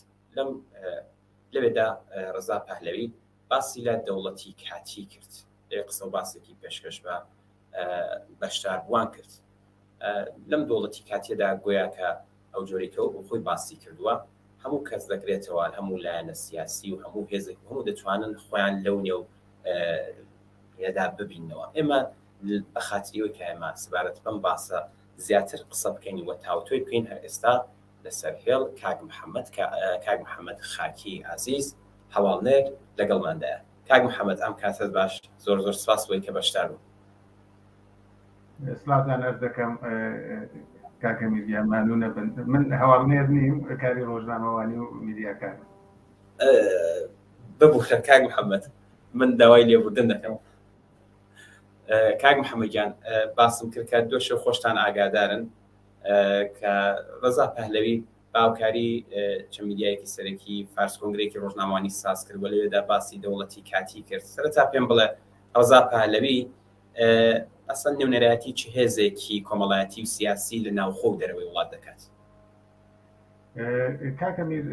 لەوێدا ڕەزا پەهلەوی باسی لە دەوڵەتی کاتی کرد لێ قسە و باسێکی پێشکەش بە بەشداربووان کرد لەم دەوڵەتی کاتیەدا گویا کە ئەو جۆرێکەوە بۆ خۆی باسی کردووە هەموو کەس دەگرێتەوە هەموو لایەنە سیاسی و هەموو هێزێک هەموو دەتوانن خۆیان لەو نێو پێدا ببینەوە ئێمە بە خاتریەوەی کە ئێمە سبارەت بەم باسە زیاتر قسە بکەین و تاوتۆی بکەین هەر ئێستا لەسەر هێڵ کاک محەممەد خاکی عزیز هەواڵنێر لەگەڵماندایە کاک محەممەد ئەم کاتت باش زۆر زۆر سپاس بۆی کە بەشدار بوو سڵاتان ئەرز دەکەم کاکە میدیا مانوونە بن من هەواڵنێر نیم کاری ڕۆژنامەوانی و میدیاکار ببوو کاک محەممەد من داوای لێبوردن دەکەم کاک محەممەد گیان باسم کرد کە دۆ شەو خۆشتان ئاگادارن کە ڕەزا پەهلەوی باوکاری چەند میدیایەکی سەرەکی فارس کۆنگرێکی ڕۆژنامەوانی ساز کرد بە لەوێدا باسی دەوڵەتی کاتی کرد سەرەتا پێم بڵێ ڕەزا پەهلەوی ئەسەن نێونەرایەتی چ هێزێکی کۆمەڵایەتی و سیاسی لە ناوخۆ و دەرەوەی وڵات دەکات کاکە میر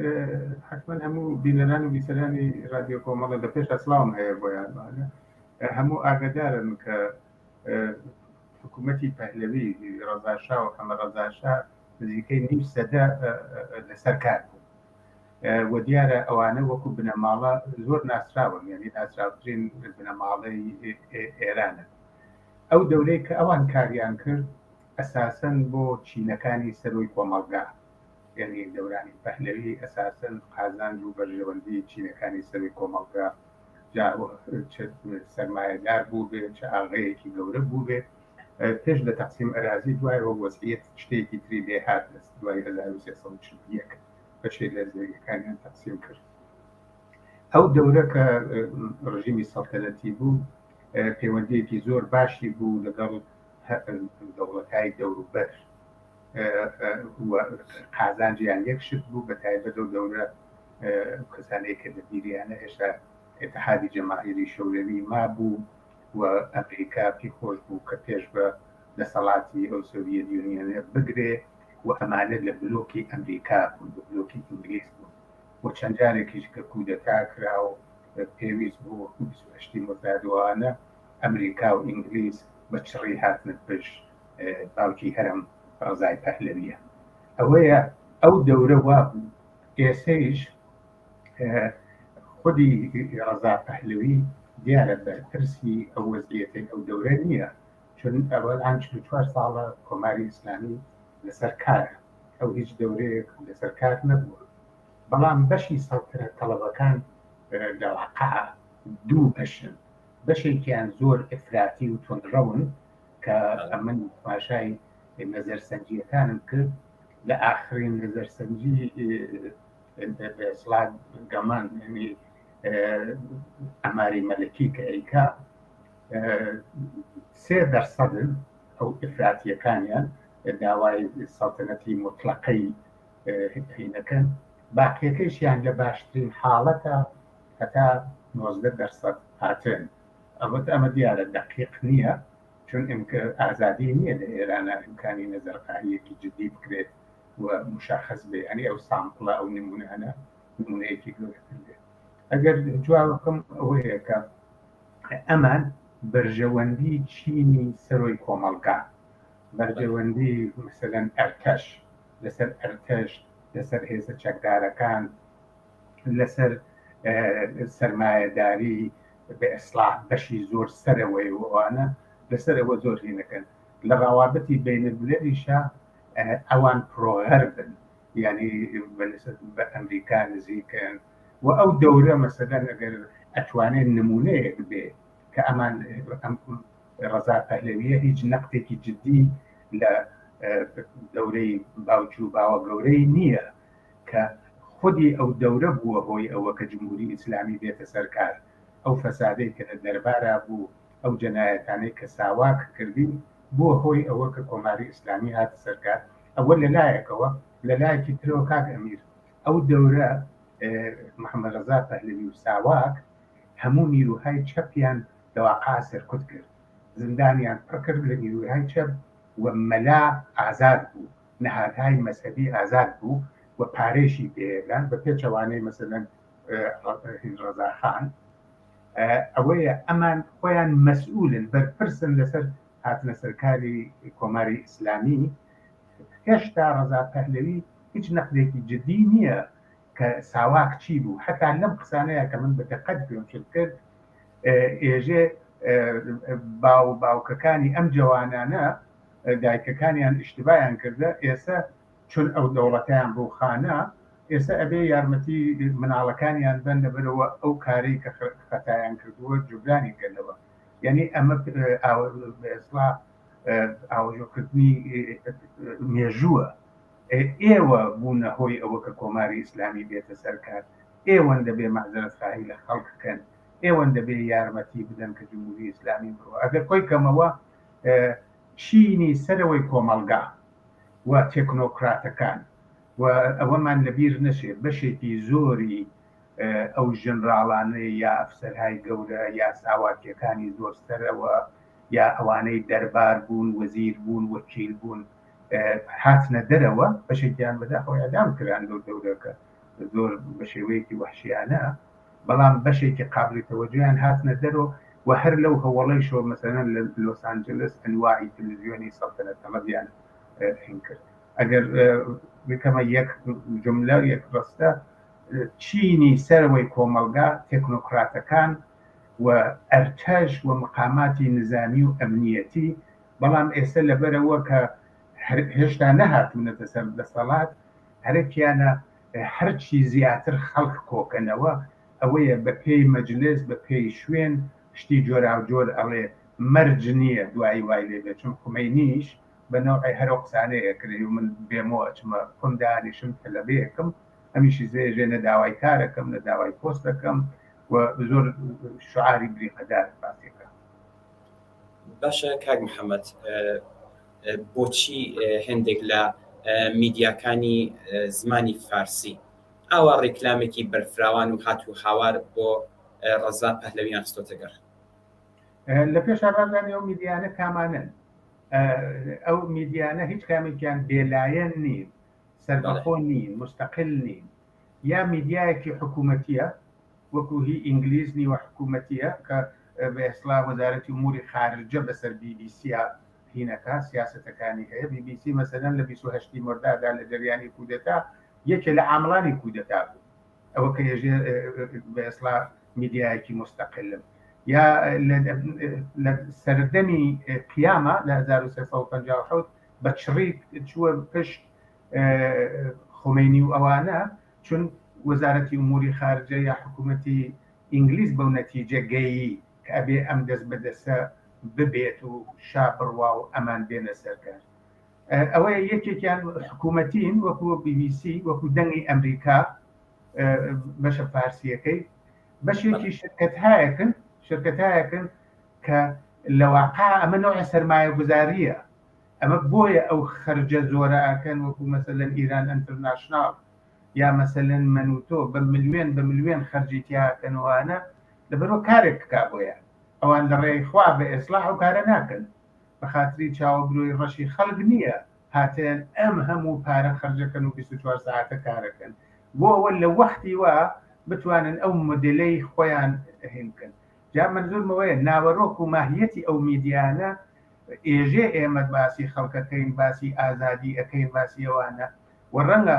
حتمما هەموو بینەران و بیسەرانی رادیۆ کۆمەڵە لە پێش ئەسڵام هەیە بۆیان هەموو ئاگادارن کە حکوومەتی پەهلەوی ڕەزاشا و هەمە ڕەزاشا نزیکەی نیم سەدە لەسەر کار بوو و دیارە ئەوانە وەکو بنەماڵە زۆر ناسراون یعنی ناسراوترین بنەماڵەی ئێرانە ئەو دەورەی کە ئەوان کاریان کرد ئەساسەن بۆ چینەکانی سەرۆی کۆمەڵگا یعنی دەورانی پەهلەوی ئەساسەن قازانج و بەرژەوەندی چینەکانی سەرۆی کۆمەڵگا سەرمایەدار بوو بێ چه ئاغەیەکی گەورە بوو بێ پێش لە تەقسیم ئەرازی دوایەوە وەزعیەت شتێکی تری لێ هات دوای 1340 بەشێک لە زەویەکانیان تەقسیم کرد ئەو دەورە کە ڕژیمی سەڵتەنەتی بوو پەیوەندیەکی زۆر باشی بوو لەگەڵ دەوڵەتهای دەوروبەر قازانجیان یەکشت بوو بە تایبەت و دەورە کەسانەی کە لەبیریانە هێشتا اتحادی جەماهیری شەوروی ما بوو و ئەمریکا پێی خۆش بوو کە پێش بە دەسەڵاتی ئەو سۆڤیەت یونیۆنە بگرێ و ئەمانە لە بلۆکی ئەمریکا بوو بە بلۆکی ئینگلیز بوو و چەند جارێکیش کە کودەتا کرا و پێویست بوو 28 مردادوانە ئەمریکا و ئینگلیز بە چڕی هاتنە پێش باوکی هەرم ڕەزای پەهلەویە ئەوەیە ئەو دەورە وا بوو ئێسەیش خودی ڕەزا پەهلەوی دیارە بەرپرسی ئەو وەزعیەتەی ئەو دەورە نییە چون ئەوەلان 44 ساڵە کۆماری ئیسلامی لەسەر کارە ئەو هیچ دەورەیەک لەسەر کار نەبووە بەڵام بەشی سەڵتەنەت تەڵەبەکان لەواقع دوو بەشن بەشێکیان زۆر ئەفراطی و تۆندڕەون کە ئەمن پاشای نەزەرسەنجیەکانم کرد لە ئاخرین نەزەرسەنجی بەسڵات گەمان ئەماری مەلەکی کە ئەیکا 3% ئەو ئفراتیەکانیان داوای سەڵتەنەتی مطلقەی هینەکەن باقیەکەیشیان لە باشترین حاڵەتە هەتا 19% هاتن ئەمە دیارە دەقیق نییە چون ئازادی نییە لە ئێرانە ئیمکانی نەزەرخاییەکی جدی بکرێت و مشخص بێ ئەنی ئەو سامپڵە ئەو نمونانە نمونەیەکی گەورەتر بێت ئەگەر جوابکەم ئەوەیە کە ئەمان بەرژەوەندی چینی سەرۆی کۆمەڵگا بەرژەوەندی مثلەن ئەرتەش لەسەر ئەرتەش لەسەر هێزە چەکدارەکان لەسەر سەرمایەداری بە ئەسلاح بەشی زۆر سەرەوەی وانە لەسەرەوە زۆر هینەکەن لە ڕاوابەتی بینەدولەریشە ئەوان پرۆغەربن یعنی بە ئەمریکا نزیکەن و ئەو دەورە مەسەلەن ئەگەر ئەتوانێت نمونەیەک بێ کە ئەمان ڕەزا پەهلەویە هیچ نەقدێکی جدی لە دەورەی باوکی و باوە گەورەی نییە کە خودی ئەو دەورە بووە هۆی ئەوە کە جمهوری ئیسلامی بێتە سەرکار ئەو فەسادەی کە لە دەربارە بوو ئەو جەنایەتانەی کە ساواک کردی بۆ هۆی ئەوە کە کۆماری ئیسلامی هاتە سەرکار ئەوە لەلایەکەوە لەلایەکی ترەوە کاک ئەمیر ئەو دەورە محەممەد ڕەزا پەهلەوی و ساواک هەموو نیروهای چەپیان دەواقع سەرکوت کرد زندانیان پڕ کرد لە نیروهای چەپ و مەلا ئازاد بوو نەهادهای مەسەبی ئازاد بوو و پارێشی پێگان بە پێچەوانەی مەسەلەن ڕەزاخان ئەوەیە ئەمان خۆیان مەسئولن بەرپرسن لەسەر هاتنە سەرکاری کۆماری ئیسلامی هێشتا ڕەزا پەهلەوی هیچ نەقدێکی جدی نییە کە ساواک چی بوو حتا لەم قسانەیە کە من بەدقەت پێم کرد ئێژێ باوکەکانی ئەم جوانانە دایکەکانیان ئیشتبایان کردە ئێستا چون ئەو دەوڵەتیان بۆ خانە ئێستا ئەبێ یارمەتی مناڵەکانیان بن لەبەرەوە ئەو کارەی کە خەتایان کردووە جوبرانی کردەوە یعنی ئەمە ئێستا ئاوەژۆکردنی مێژووە ئێوە بوونە هۆی ئەوە کە کۆماری ئیسلامی بێتە سەرکار ئێوەن دەبێ مەعزەرەتخواهی لە خەڵک بکەن ئێوەن دەبێ یارمەتی بدەن کە جمهوری ئیسلامی بڕوە ئەگەر کۆی کەمەوە چینی سەرەوەی کۆمەڵگا و تێکنۆکراتەکان و ئەوەمان لەبیر نەچێ بەشێکی زۆری ئەو ژنراڵانەی یا ئەفسەرهای گەورە یا ساواکیەکانی زۆرسەرەوە یا ئەوانەی دەربار بوون وەزیر بوون وەکیل بوون هاتنە دەرەوە بەشێکیان بەداخەوە ئەدام کران لەو دەورەکە زۆر بە شێوەیەکی وەحشیانە بەڵام بەشێکی قابلی تەوەجویان هاتنە دەرەوە و هەر لەو هەوڵەی شۆ مەسەلەن لە لۆس ئانجلس ئەنواعی تەلەڤیزیۆنی سەڵتەنەت تەمەدیان هین کرد ئەگەر بکەمە یەک جملە یەک ڕستە چینی سەرەوەی کۆمەڵگا تێکنۆکراتەکان و ئەرتەش و مقاماتی نظامی و ئەمنیەتی بەڵام ئێستا لەبەرەوە کە هێشتا نەهاتوونەتە سەر دەسەڵات هەرێکیانە هەرچی زیاتر خەڵک کۆکەنەوە ئەوەیە بە پێی مەجلس بە پێی شوێن شتی جۆراوجۆر ئەڵێ مەرج نییە دوایی وای لێ بێت چون خومەینیش بە نەوعی هەرۆ قسانەیە کردی و من بێمەوە چمە کوندانیشم تەلەبەیەکەم هەمیشی زێژێ نەداوای کارەکەم نەداوای پۆستەکەم و زۆر شعاری بریقەدار باسیەکە باشە کاک محەممەد بۆچی هەندێک لە میدیاکانی زمانی فارسی ئاوا ڕێکلامێکی بەرفراوان و هات و هاوار بۆ ڕەزا پەهلەوییان خستۆتە گەڕ لە پێش ئاڕازانی ئەو میدیانە کامانن ئەو میدیانە هیچ کامێکیان بێلایەن نین سەربەخۆ نین مستەقل نین یا میدیایەکی حکوومەتیە وەکو هی ئینگلیز نیوە حکوومەتیە کە بە ئێسلا وەزارەتی ئوموری خارجە بەسەر BBC هینەکە سیاسەتەکانی هەیە BBC مەسەلەن لە 28 مردادا لە جەریانی کودەتا یەکێ لە عامڵانی کودەتا بوو ئەوە کە ێژێ بە ئێسلا میدیایەکی مستەقلم یا لە سەردەمی قیامە لە 1357 بە چڕی چووە پشت خۆمەینی و ئەوانە چون وەزارەتی ئوموری خارجە یا حکوومەتی ئینگلیز بەو نەتیجە گەیی کە ئەبێ ئەم دەست بەدەستە ببێت و شا بڕوا و ئەمان بێنە سەرکار ئەوەیە یەکێکیان حکوومەتین وەکو BBC وەکو دەنگی ئەمریکا بەشە فارسیەکەی بەشێکی شرکەتایەکن کە لە واقع ئەمە نوع سەرمایە گوزاریە ئەمە بۆیە ئەو خەرجە زۆرە ئەکەن وەکو مەسەلەن ئیران ئەنتەرناشناڵ یا مەسەلەن منوتۆ بە ملیۆن خەرجی تیاکەنوانە لەبەرەوە کارێک بکا بۆیان ئەوان لە ڕێی خوا بە ئێسلاح و کارە ناکەن بە خاتری چاوەبرۆی ڕەشی خەڵک نییە هاتێن ئەم هەموو پارە خەرجەکەن و 24 ساعتە کارەکەن بۆ ئەوە لە وەختی وا بتوانن ئەو مدلەی خۆیان هێنکەن جا منزورمەوەیە ناوەڕۆک و ماهیەتی ئەو میدیانە ئێژێ ئێمە باسی خەڵکەکەین باسی ئازادی ئەەکەین باسی ئەوانە و ڕەنگە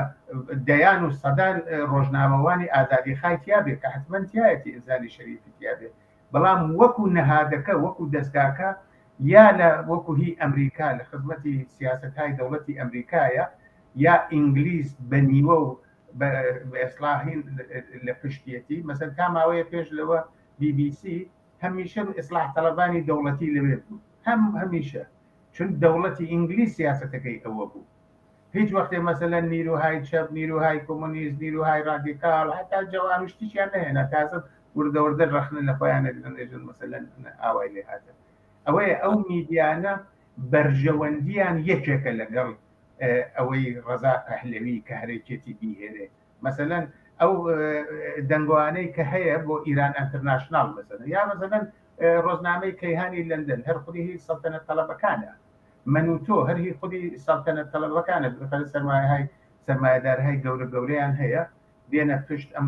دەیان و سەدان ڕۆژنامەوانی ئازادی خایتیا بێت کە حتمەنتیایەتی ئینسانی شەریفتیا بێت بەڵام وەکو نەهادەکە وەکو دەستگاکە یا لە وەکو هی ئەمریکا لە خزمەتی سیاسەتهای دەوڵەتی ئەمریکایە یا ئینگلیز بە نیوە و بە ئێسلاحین لە پشتیەتی مەسەن تا ماوەیە پێش لەوە BBC هەمیشە ئیسلاح تەڵەبانی دەوڵەتی لەوێ بوو هەمیشە چون دەوڵەتی ئینگلیس سیاسەتەکەی ئەوە بوو هیچ وەختێ مەسەلەن نیروهای چەپ نیروهای کۆمۆنیست نیروهای ڕادیکال هەتا جوانشتیشیان نهێنا تازە وردەوردە ڕەخنە لە خۆیانەژن مەسەلەن ئاوای لێ هاتە ئەوەیە ئەو میدیانە بەرژەوەندیان یەکێکە لەگەڵ ئەوەی ڕەزا پەهلەوی کە هەرێکێتی بیهێنێ مەسەلەن ئەو دەنگوانەی کە هەیە بۆ ئیران ئەنتەرناشناڵ مەسەلەن یا مەسەلەن ڕۆژنامەی کەیهانی لەندەن هەر خودی هی سەڵتەنەت تەڵەبەکانە منوتۆ هەرهی خودی سەڵتەنەت تەڵەبەکانە بخەر سەرمایه‌دارهای گەورەیان هەیە دێنە پشت ئەم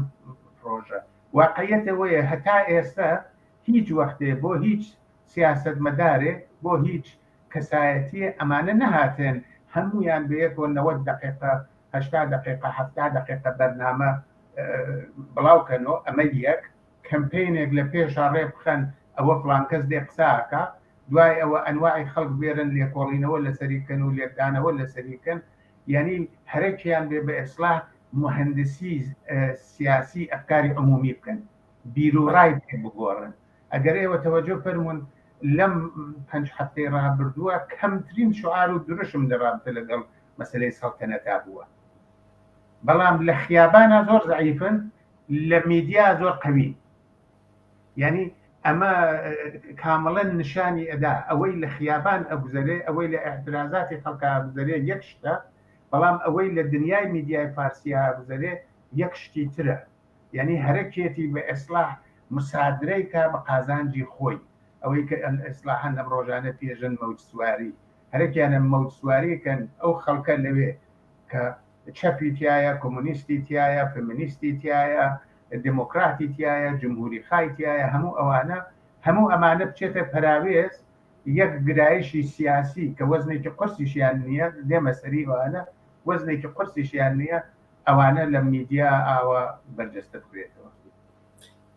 پرۆژە واقعیەتەوەیە هەتا ئێستا هیچ وەختێ بۆ هیچ سیاسەتمەدارێ بۆ هیچ کەسایەتی ئەمانە نەهاتێن هەمویان بەیەکەوە 90 دقیقە 80 دقیقە 70 دقیقە بەرنامە بڵاوکەنەوە ئەمە یەک کەمپینێک لە پێشا ڕێ بخەن ئەوە فڵان کەس دێ قساکە دوای ئەوە ئەنواعی خەڵک بێرن لێکۆڵینەوە لەسەریکەن و لێکدانەوە لەسەریکەن یعنی هەرێکیان بێ بە ئیسلاح مهندسی سیاسی ئەفکاری عمومی بکەن بیرروڕای پێ بگۆڕن ئەگەر ئێوە تەوەجۆ فەرمونون لەم 5 هەفتەی ڕابردووە کەمترین شعار و درشم دەڕابتە لەگەڵ مەسلەی سەڵتەنەتا بووە بەڵام لە خیابانە زۆر ضعیفن لە میدیا زۆر قوی یعنی ئەمە کامەڵەن نیشانی ئەدا ئەوەی لە خیابان ئەگوزارێ ئەوەی لە ئەعترازاتی خەڵکا ئەگوزارێ یەک شتە بەڵام ئەوەی لە دنیای میدیای فارسیە ئەگوزارێ یەک شتی ترە یعنی هەرێکێتی بە ئیسلاح مسادرەی کا بە قازانجی خۆی ئەوەی کە ئیسلاحان ئەم ڕۆژانە پێژن مەوج سواری هەرێکیانە مەوج سواریکەن ئەو خەڵکە لەوێ کە چەپی تایە کۆمونیستی تایە فمینیستی تایە دموکراتی تایە جمهوری خای تایە هەموو ئەمانە بچێتە پەراوێز یەک گرایشی سیاسی کە وەزنێکی قرسیشیان نییە لێمە سەریوانە وەزنێکی قرسیشیان نییە ئەوانە لە میدیا ئاوە بەرجەستە بکرێتەوە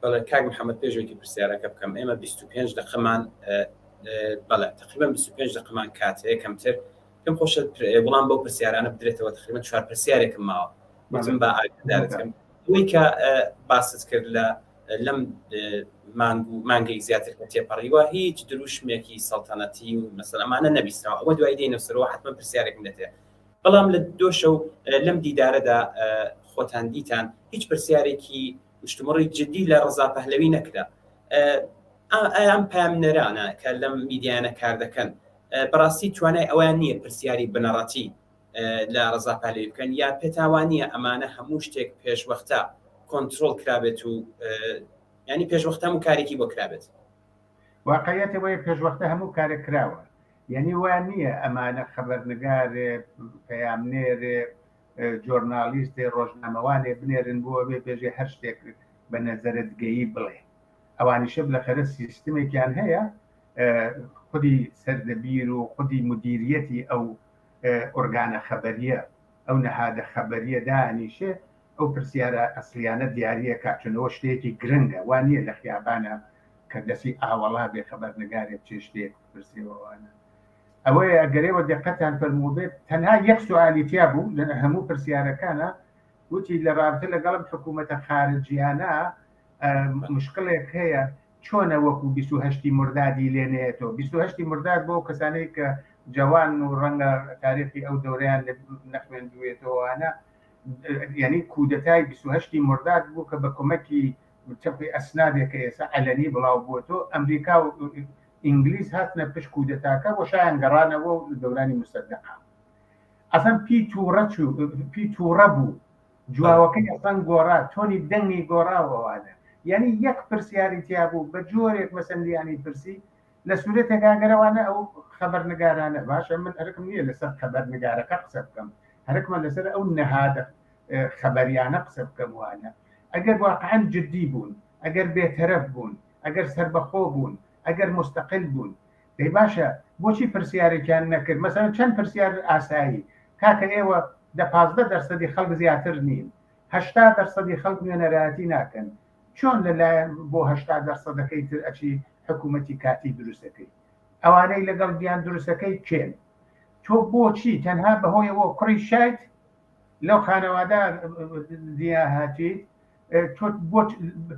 بەڵێ کاک محەممەد پێشێکی پرسیارەکە بکەم ئێمە 25 دقەمان بەڵێ تقریبا 25 دقەمان کاتەیە کەمتر پێم خۆشە وەڵام بەو پرسیارانە بدرێتەوە تقریبا 4 پرسیارێکم ماوە وتم بە ئاگادارەکەم ئەوەی کە باست کرد لەم مانگەی زیاتر کە تێپەڕیوە هیچ دروشمێکی سەڵتەنەتی و مەسەلەمانە نەبیستەوە ئەوە دوای دێنەسەرەوە حتمما پرسیارێکم دەتێ بەڵام لە دۆشە و لەم دیدارەدا خۆتان دیتان هیچ پرسیارێکی شتمڕی جدی لە ڕەزا پەهلەوی نەکرا ئەم پامنەرانە کە لەم میدیانە کار دەکەن بەڕاستی توانای ئەویان نییە پرسیاری بنەڕەتی لە ڕەزا پەهلەوی بکەن یا پێتاوانیە ئەمانە هەموو شتێک پێشوەختە کۆنتترۆل کرابێت و ینی پێشوەختە هەموو کارێکی بۆ کرابێت واقعیەتەوەی پێشوەختە هەموو کارێک کراوە یعنی وان نییە ئەمانە خەبەرنگارێ پەیامنێرێ جۆرنالیستێ ڕۆژنامەوانێ بنێرن بووە بێ پێژێ هەر شتێک بە نەزەرەتگەیی بڵێ ئەوانیشە لە خەرە سیستمێکیان هەیە خودی سەردەبیر و خودی مدیریەتی ئەو ئۆرگانە خەبەریە ئەو نەهادە خەبەریە دانیشێ ئەو پرسیارە ئەسلیانە دیارریە کاچنەوە شتێکی گرنگە وانە لە خیابانە کە دەسی ئاوەڵا بێ خەبەرنگارێک چێ شتێک پرسیەوەوانە ئەوەیە ئەگەرێوە دقەتان فەرموو بێت تەنها یەک سوالی تیا بوو لە هەموو پرسیارەکانە وتی لە رابطە لەگەڵم حکوومەتە خارجیانە مشکلێک هەیە چۆنە وەکو 28 مردادی لێنێتەوە 28 مرداد بۆ کەسانەی کە جوان و ڕەنگە تاریخی ئەو دەوریان نەخوێندوێتەوەوانە یعنی کودەتای 28 مرداد بوو کە بە کۆمەکی چەپی ئەسنادێکە ئێستا ئەلەنی بڵاو بووەوە ئەمریکا و ئینگلیس هاتنە پشت کودەتاکە بۆ شایان گەڕانەوە و دەورانی مستەدەقا ئەسەن پی تووڕە بوو جواوەکەی ئەسان گۆڕا تۆنی دەنگی گۆڕاوەوانە یعنی یەک پرسیاری تیا بوو بە جۆرێک مەسەندیانی پرسی لە سوورەتێکاگەرەوانە ئەو خەبەرنگارانە باشە من هەرکم نییە لەسەر خەبەرنگارەکە قسە بکەم هەرکمە لەسەر ئەو نەهادە خەبەریانە قسە بکەم وانە ئەگەر واقعاً جدی بوون ئەگەر بێتەرەف بوون ئەگەر سربەخۆ بوون ئەگەر مستەقل بوون دەی باشە بۆچی پرسیارێکیان نەکرد مەسەڵەن چەند پرسیار ئاسایی کاکە ئێوە 15% خەڵک زیاتر نین 80% خەڵک نوێنەرایەتی ناکەن چۆن لەلایەن بۆ 80%ەکەی تر ئەچی حکوومەتی کاتی دروستەکەی ئەوانەی لەگەڵ بیان دروستەکەی کێن تۆ بۆچی تەنها بەهۆیەوە کوڕی شایت لەو خانەوادە دیا هاتیت تۆ بۆ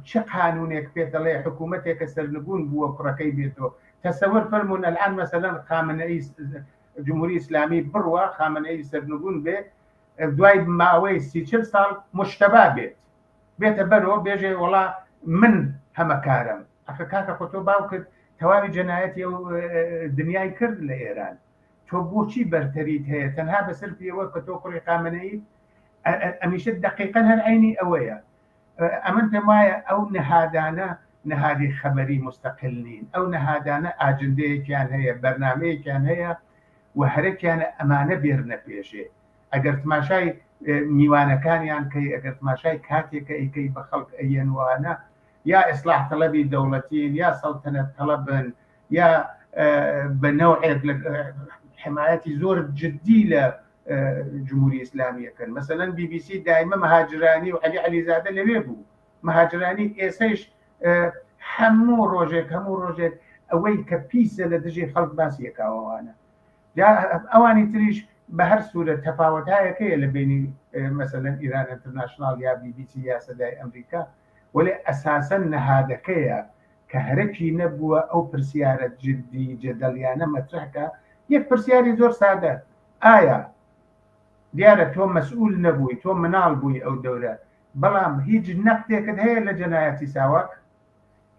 چه قانونێک پێ دەڵێ حکوومەتێکە سەرنگون بووە کوڕەکەی بێتەوە تصور فرمون الآن مثلا خامنئي جمهوری اسلامی بڕوە خامنەی سەرنگون بێ دوای ماوەی 30-40 ساڵ مشتبا بێتە بەرەوە بێژێ وڵا من هەمەکارم ئەخە کاکە خۆ تۆ باو کرد تەواوی جەنایەتی و دنیای کرد لە ئێران تۆ بۆچی بەرتەریت هەیە تەنها بەسەر پێوە کە تۆ کوڕی خامنەی ئەمیشە دقیقەن هەر عینی ئەوەیە ئەمن پێم وایە ئەو نەهادانە نەهادی خەبەری مستەقل نین ئەو نەهادانە ئاجندەیەکیان هەیە بەرنامەیەکیان هەیە و هەرێکیانە ئەمانە بێرنە پێشێ ئەگەر تماشای میوانەکانیان کەی ئەگەر تماشای کاتێکە ئەیکەی بە خەڵک ئەیەنوانە یا ئیسلاح تەڵەبی دەوڵەتین یا سەڵتەنەت تەڵەبن یا بە نەوعێک حمایەتی زۆر جدی لە جمهوری ئیسلامیەکەن مثلەن BBC دائیمە مەهاجرانی و عەلی عەلیزادە لەوێ بوو مەهاجرانی ئێسەیش هەموو ڕۆژێک ئەوەی کە پیسە لە دژی خەڵک باسیەکاوەوانە ئەوانی تریش بە هەر سوورە تەفاوەتایەکەیە لە بینی مثلەن ئیران ئینتەرناشنال یا BBC یا سەدای ئەمریکا وەلێ ئەساسەن نەهادەکەیە کە هەرەکی نەبووە ئەو پرسیارە جدی جەدەڵیانە مەترحکە یەک پرسیاری زۆر سادە ئایا دیارە تۆ مەسئول نەبووی تۆ مناڵ بووی ئەو دەورە بەڵام هیچ نەقدێکت هەیە لە جەنایەتی ساواک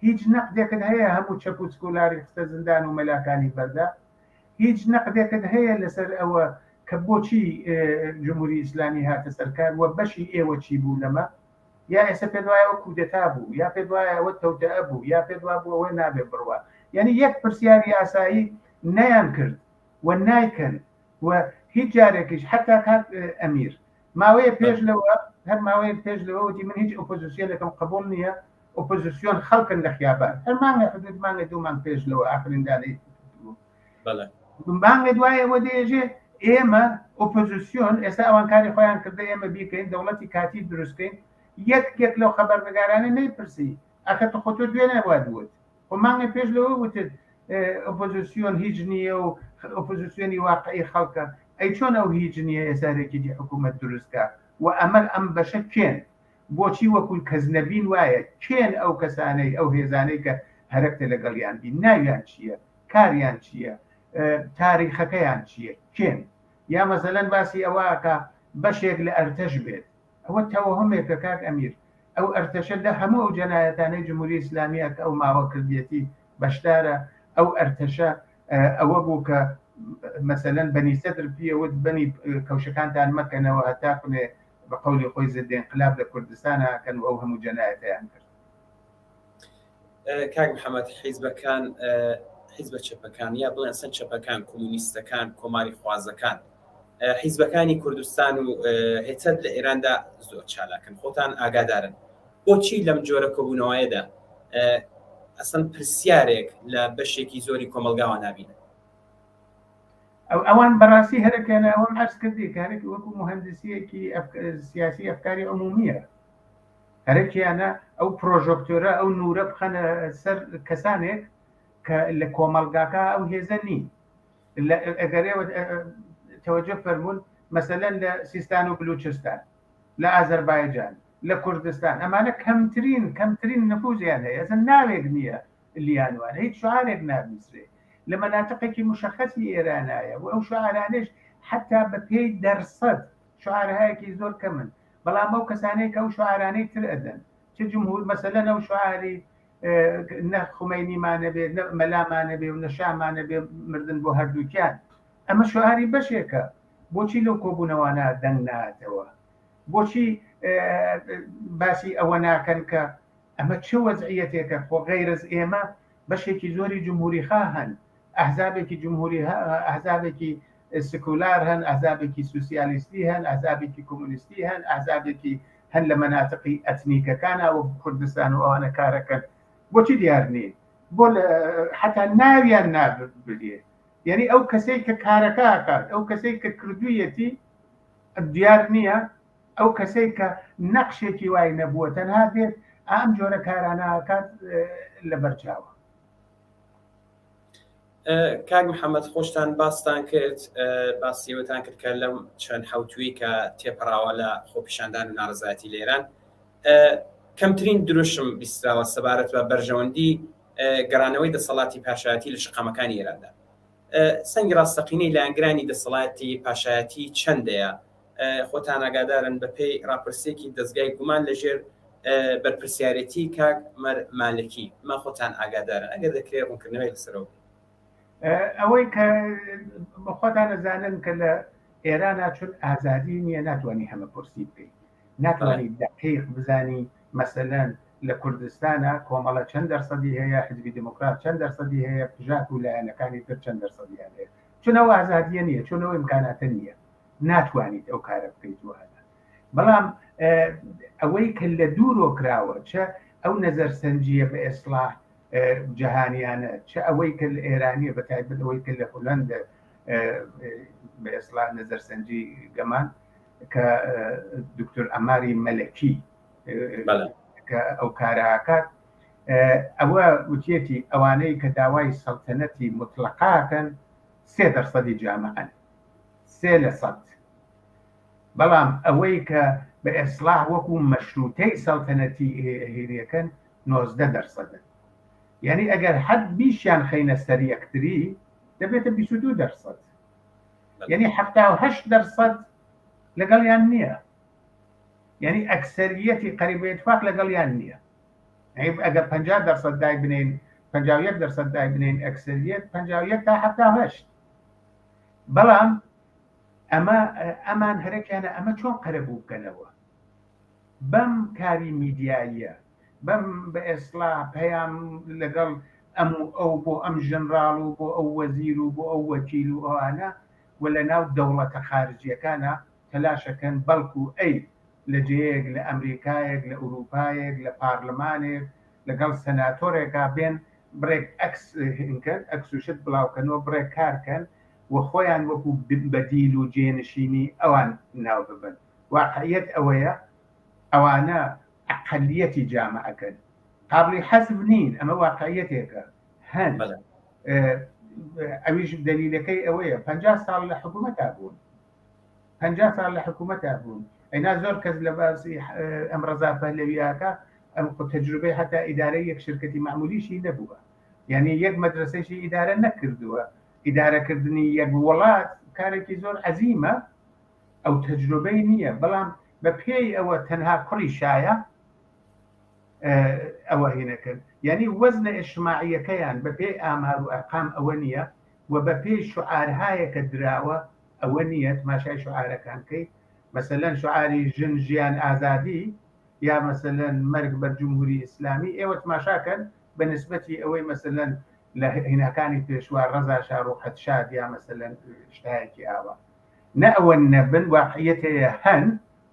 هیچ نەقدێکت هەیە هەموو چەپ و چکولاری خستە زندان و مەلاکانی بەردا هیچ نەقدێکت هەیە لەسەر ئەوە کە بۆچی جمهوری ئیسلامی هاتە سەرکار وە بەشی ئێوە چی بوو لەمە یا ئێستا پێت وایە ئەوە کودەتا بوو یا پێت وایە ئەوە تەوتەئە بوو یا پێت وا بوو ئەوەی نابێ بڕوە یعنی یەک پرسیاری ئاسایی نەیان کرد و نایکەن و هیچ جارێکیش حتا کات ئەمیر ماوەیە پێش لەوە هەر ماوەیە پێش لەوە وتی من هیچ ئۆپۆزیسیۆنێکم قبول نییە ئۆپۆزیسیۆن خەڵکن لە خیابان هەر مانگە حدود مانگە دوومان پێش لەوە ئاخریندا بانگە دوایەوە دێژێ ئێمە ئۆپۆزیسیۆن ئێستا ئەوان کاری خۆیان کردە ئێمە بیکەین دەوڵەتی کاتی دروستکەین یەک لەو خەبەرنگارانە نەیپرسی ئەخە تۆ خۆتۆ دوێنێ وا دوت خۆ مانگە پێش لەوە وتت ئۆپۆزیسیۆن هیچ نییە و ئۆپۆزیسیۆنی واقعی خەڵکە ئەی چۆن ئەو هیچ نییە ئێسارێکی دی حکوومەت دروستکە و ئەم بەشە کێن بۆچی وەکوی کەزنەبین وایە کێن ئەو کەسانەی ئەو هێزانەی کە هەرەکتە لەگەڵیان بین ناویان چییە کاریان چییە تاریخەکەیان چییە کێن یا مەسەلەن باسی ئەوەکە بەشێک لە ئەرتەش بێت ئەوە تەوەهمێکە کاک ئەمیر ئەو ئەرتەشە لە هەموو ئەو جەنایەتانەی جمهوری ئیسلامیە کە ئەو ماوە کردێتی بەشدارە ئەو ئەرتەشە ئەوە بوو کە مەسەلەن بەنی سەدر پێوت بەنی کەوشەکانتان مەکەنەوە هەتا کنێ بە قەولی خۆی ضد انقلاب لە کوردستانە کەن و ئەو هەموو جەنایەتیان کرد کاک محەممەد حیزبەکان حیزبە چەپەکان یا بڵێن سەر چەپەکان کۆمونیستەکان کۆماری خوازەکان حیزبەکانی کوردستان و هێچەت لە ئێراندا زۆر چالاکن خۆتان ئاگادارن بۆچی لەم جۆرە کۆبوونەوەیەدا ئەسەن پرسیارێک لە بەشێکی زۆری کۆمەلگاوە نابینن ئەوان بەڕاستی هەرەکەنە ئەوەم عەرز کردی کارێکی وەکو مهندسیەکی سیاسی ئەفکاری عمومیە هەرەکیانە ئەو پرۆژۆکتۆرە ئەو نورە بخەنە سەر کەسانێک کە لە کۆمەلگاکە ئەو هێزە نین ئەگەرێوە تەوەجە فەرمون مەسەلەن لە سیستان و بلوچستان لە ئازەربایجان لە کوردستان ئەمانە کەمترین نفوزیان هەیە ئەسن ناوێک نییە لیانوان هیچ شعارێک نابنووسرێ لە مەناطقێکی مشخصی ئێرانایە و ئەو شعارانش حتا بە پێی دەرسەد شعارهایەکی زۆر کەمن بەڵام ئەو کەسانەی کە ئەو شعارانەی تر ئەدەن چ جمهور مەسەلەن ئەو شعاری نە خومەینیمانە بێ نە مەلامانە بێ و نە شامانە بێ مردن بۆ هەردووکیان ئەمە شعاری بەشێکە بۆچی لەو کۆبوونەوانە دەنگ نهاتەوە بۆچی باسی ئەوە ناکەن کە ئەمە چه وەزعیەتێکە خۆ غەیرەز ئێمە بەشێکی زۆری جمهوریخوا هەن ئەحزابێکی جمهوری ئەحزابێکی سکولار هەن ئەحزابێکی سوسیالیستی هەن ئەحزابێکی کۆمونیستی هەن ئەحزابێکی هەن لە مەناطقی ئەتنیکەکانە و کوردستان و ئەوانە کارەکەن بۆچی دیار نیە بۆ حتا ناویان نابێ یعنی ئەو کەسەی کە کارەکە ئاکات ئەو کەسەی کە کردوویەتی دیار نییە ئەو کەسەی کە نەقشێکی وای نەبووە تەنها بێت ئەم جۆرە کارانە ئاکات لە بەرچاوە کاک محەممەد خۆشتان باستان کرد باسیەوەتان کرد کە لەم چەند حوتوی کە تێپەڕاوە لە خۆپیشاندان و ناڕزایەتی لە ئێران کەمترین دروشم بیستراوە سەبارەت بە بەرژەوەندی گەڕانەوەی دەسەڵاتی پاشایەتی لە شقامەکانی ئێراندا. سەنگ ڕاستەقینەی لایەنگرانی دەسەڵاتی پاشایەتی چەندەیە؟ خۆتان ئاگادارن بە پێی راپرسێکی دەستگای گومان لەژێر بەرپرسیارەتی کاک مالکی ما خۆتان ئاگادارن ئەگەر دەکرێت ڕوونکردنەوەی لەسەرەوە ئەوەی کە خۆتان دەزانن کە لە ئێرانە چون ئازادی نییە ناتوانانی هەمە پرسی بکەیت ناتوانانی دقیق بزانی مەسەلەن لە کوردستانە کۆمەڵە چەند دەرسەدی هەیە حزبی دموکرات چەند دەرسەدی هەیە پژات و لایەنەکانی تر چەند دەرسەدیان هەیە چونەوە ئازادیە نییە چونەوە ئیمکاناتە نییە ناتوانیت ئەو کارە بکەیت وانە بەڵام ئەوەی کە لە دوورۆ کراوە چە ئەو نەزەرسەنجیە بە ئێسلاح جەهانیانە چه ئەوەی کە لە ئێرانیە بە تایبەت ئەوەی کە لە هۆلەندە بە ئێسلاح نەزەرسەنجی گەمان کە دکتۆر ئەماری مەلەکی کە ئەو کارەکات ئەوە وتێتی ئەوانەی کە داوای سەڵتەنەتی مطلقاکەن 3% جامعەن 3%. بەڵام ئەوەی کە بە ئێسلاح وەکو مەشروتەی سەڵتەنەتی هێریەکەن 19%. یعنی ئەگەر حد بیشیان خەینە سەر یەکتری دەبێتە 22%. یعنی 78% لەگەڵیان نییە. یعنی ئەکسەریەتی قەریبە ئیتفاق لەگەڵیان نییە. ئەگەر 50% دای بنین 51% دای بنین ئەکسەریەت 51 تا 78. بەڵام ئەمان هەرێکیانە ئەمە چۆن قەرەبوو بکەنەوە بەم کاری میدیاییە بەم بە ئێسلاح پەیام لەگەڵ ئەو بۆ ئەم ژەنراڵ و بۆ ئەو وەزیر و بۆ ئەو وەکیل و ئەوانە و لە ناو دەوڵەتە خارجیەکانە تەلاشەکەن بەڵکو ئەی لە جەیەک لە ئەمریکایەک لە ئوروپایەک لە پارلەمانێک لەگەڵ سەناتۆرێکا بێن بڕێک ئەکس و شت بڵاوکەنەوە بڕێک کارکەن و خۆیان وەکو بەدیل و جێنشینی ئەوان ناو ببن. واقعیت ئەوەیە ئەوانە ئەقەلیەتی جامعەکەن قابلی حەزم نین ئەمە واقعیەتێکە هەن ئەویش دلیلەکەی ئەوەیە 50 ساڵ لە حکوومەتا بوون 50 ساڵ لە حکوومەتا بوون ئەینا زۆر کەس لە باسی ئەم ڕەزا پەهلەویاکە ئەم تەجروبەی هەتا ئیدارەی یەک شرکەتی معمولیشی نەبووە یعنی یەک مەدرسەیشی ئیدارە نەکردووە ئیدارەکردنی یەک وڵات کارێکی زۆر عەزیمە ئەو تەجروبەی نییە بەڵام بە پێی ئەوە تەنها کوڕی شایە ئەوە هێنەکەن یعنی وەزنە ئیجتیماعیەکەیان بە پێی ئامار و ئەرقام ئەوە نییە و بە پێی شعارهایەکە دراوە ئەوە نییە تماشای شعارەکان کەیت مەسەلەن شعاری ژن ژیان ئازادی یا مەسەلەن مەرگ بەر جمهوری ئیسلامی ئێوە تماشاکەن بە نسبەتی ئەوەی مەسەلەن لە هێنەکانی پێشوا ڕەزا شاڕۆحەت شاد یا مەسەلەن شتایەکی ئاوە نە ئەوە نەبن واقعیەتەیە هەن